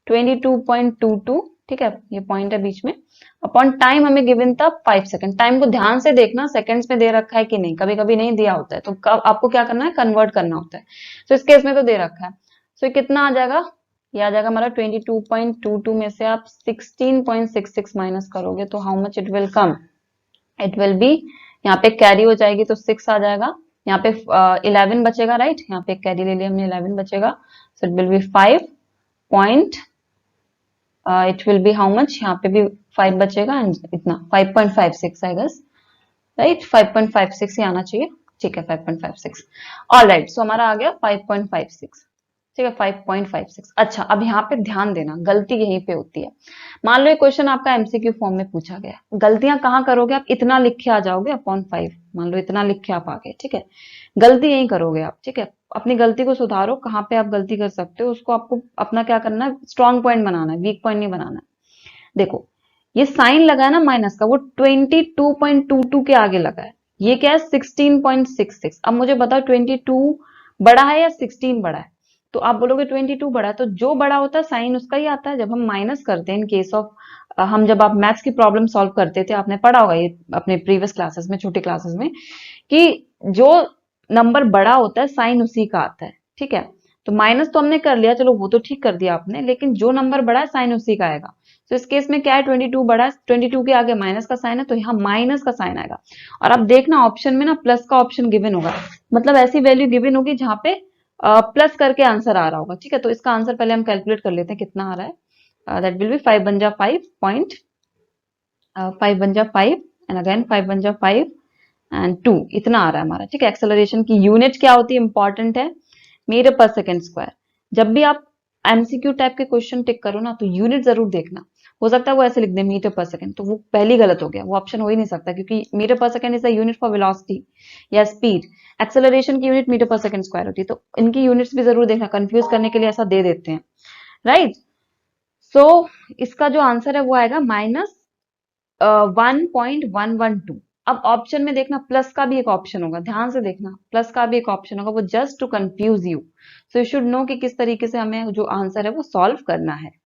22.22। ठीक है, ये पॉइंट है बीच में, अपॉन टाइम हमें गिवन था 5 सेकंड। टाइम को ध्यान से देखना, सेकंड्स में दे रखा है कि नहीं, कभी कभी नहीं दिया होता है तो आपको क्या करना है, कन्वर्ट करना होता है। तो इस केस में तो दे रखा है। सो ये कितना आ जाएगा, ये आ जाएगा हमारा 22.22 में से आप 16.66 माइनस करोगे तो how much it will come, it will be, यहाँ पे कैरी हो जाएगी तो 6 आ जाएगा, यहाँ पे 11 बचेगा, राइट, यहाँ पे कैरी ले लिया हमने, 11 बचेगा। So it will be 5 point, it will be how much, यहाँ पे भी 5 बचेगा एंड इतना 5.56 आई गेस, राइट, 5.56 ही आना चाहिए। ठीक है, 5.56। ऑलराइट, सो हमारा आ गया 5.56। ठीक है, 5.56। अच्छा, अब यहाँ पे ध्यान देना, गलती यहीं पे होती है। मान लो ये क्वेश्चन आपका एमसीक्यू फॉर्म में पूछा गया, गलतियां कहाँ करोगे आप, इतना लिख के आ जाओगे अपॉन 5, मान लो इतना लिख के आप आ गए। ठीक है, गलती यही करोगे आप। ठीक है, अपनी गलती को सुधारो, कहाँ पे आप गलती कर सकते हो उसको आपको अपना क्या करना है, स्ट्रॉन्ग पॉइंट बनाना है, वीक पॉइंट नहीं बनाना है। देखो ये साइन लगा है ना माइनस का, वो 22.22 के आगे लगा है, ये क्या है 16.66। अब मुझे बताओ 22 बड़ा है या 16 बड़ा है, तो आप बोलोगे 22 बड़ा है, तो जो बड़ा होता है साइन उसका ही आता है। जब हम माइनस करते हैं इन केस ऑफ, हम जब आप मैथ्स की प्रॉब्लम सॉल्व करते थे, आपने पढ़ा होगा ये अपने प्रीवियस क्लासेस में, छोटी क्लासेस में, कि जो नंबर बड़ा होता है साइन उसी का आता है। ठीक है, तो माइनस तो हमने कर लिया, चलो वो तो ठीक कर दिया आपने, लेकिन जो नंबर बड़ा है साइन उसी का आएगा। तो इस केस में क्या है, 22 बड़ा है, 22 के आगे माइनस का साइन है, तो यहाँ माइनस का साइन आएगा। और अब देखना ऑप्शन में ना प्लस का ऑप्शन गिवन होगा, मतलब ऐसी वैल्यू गिवन होगी जहां पे प्लस करके आंसर आ रहा होगा। ठीक है, तो इसका आंसर पहले हम कैलकुलेट कर लेते हैं कितना आ रहा है। दैट विल बी 5 1 जा 5 पॉइंट, 5 1 जा 5 एंड अगेन 5 1 जा 5 एंड 2, इतना आ रहा है हमारा। ठीक है, एक्सेलरेशन की यूनिट क्या होती है, इंपॉर्टेंट है, मीटर पर सेकेंड स्क्वायर। जब भी आप एमसीक्यू टाइप के क्वेश्चन टिक करो ना तो यूनिट जरूर देखना। हो सकता है वो ऐसे लिख दे मीटर पर सेकेंड, तो वो पहली गलत हो गया, वो ऑप्शन हो ही नहीं सकता, क्योंकि metre per second is the unit for velocity या स्पीड। एक्सेलरेशन की unit metre per second square होती है, तो इनकी यूनिट्स भी जरूर देखना, कंफ्यूज करने के लिए ऐसा दे देते हैं, राइट। सो इसका जो आंसर है वो आएगा -1.112। अब ऑप्शन में देखना प्लस का भी एक ऑप्शन होगा, ध्यान से देखना, प्लस का भी एक ऑप्शन होगा, वो just to confuse you. So you should know कि किस तरीके से हमें जो आंसर है वो सॉल्व करना है।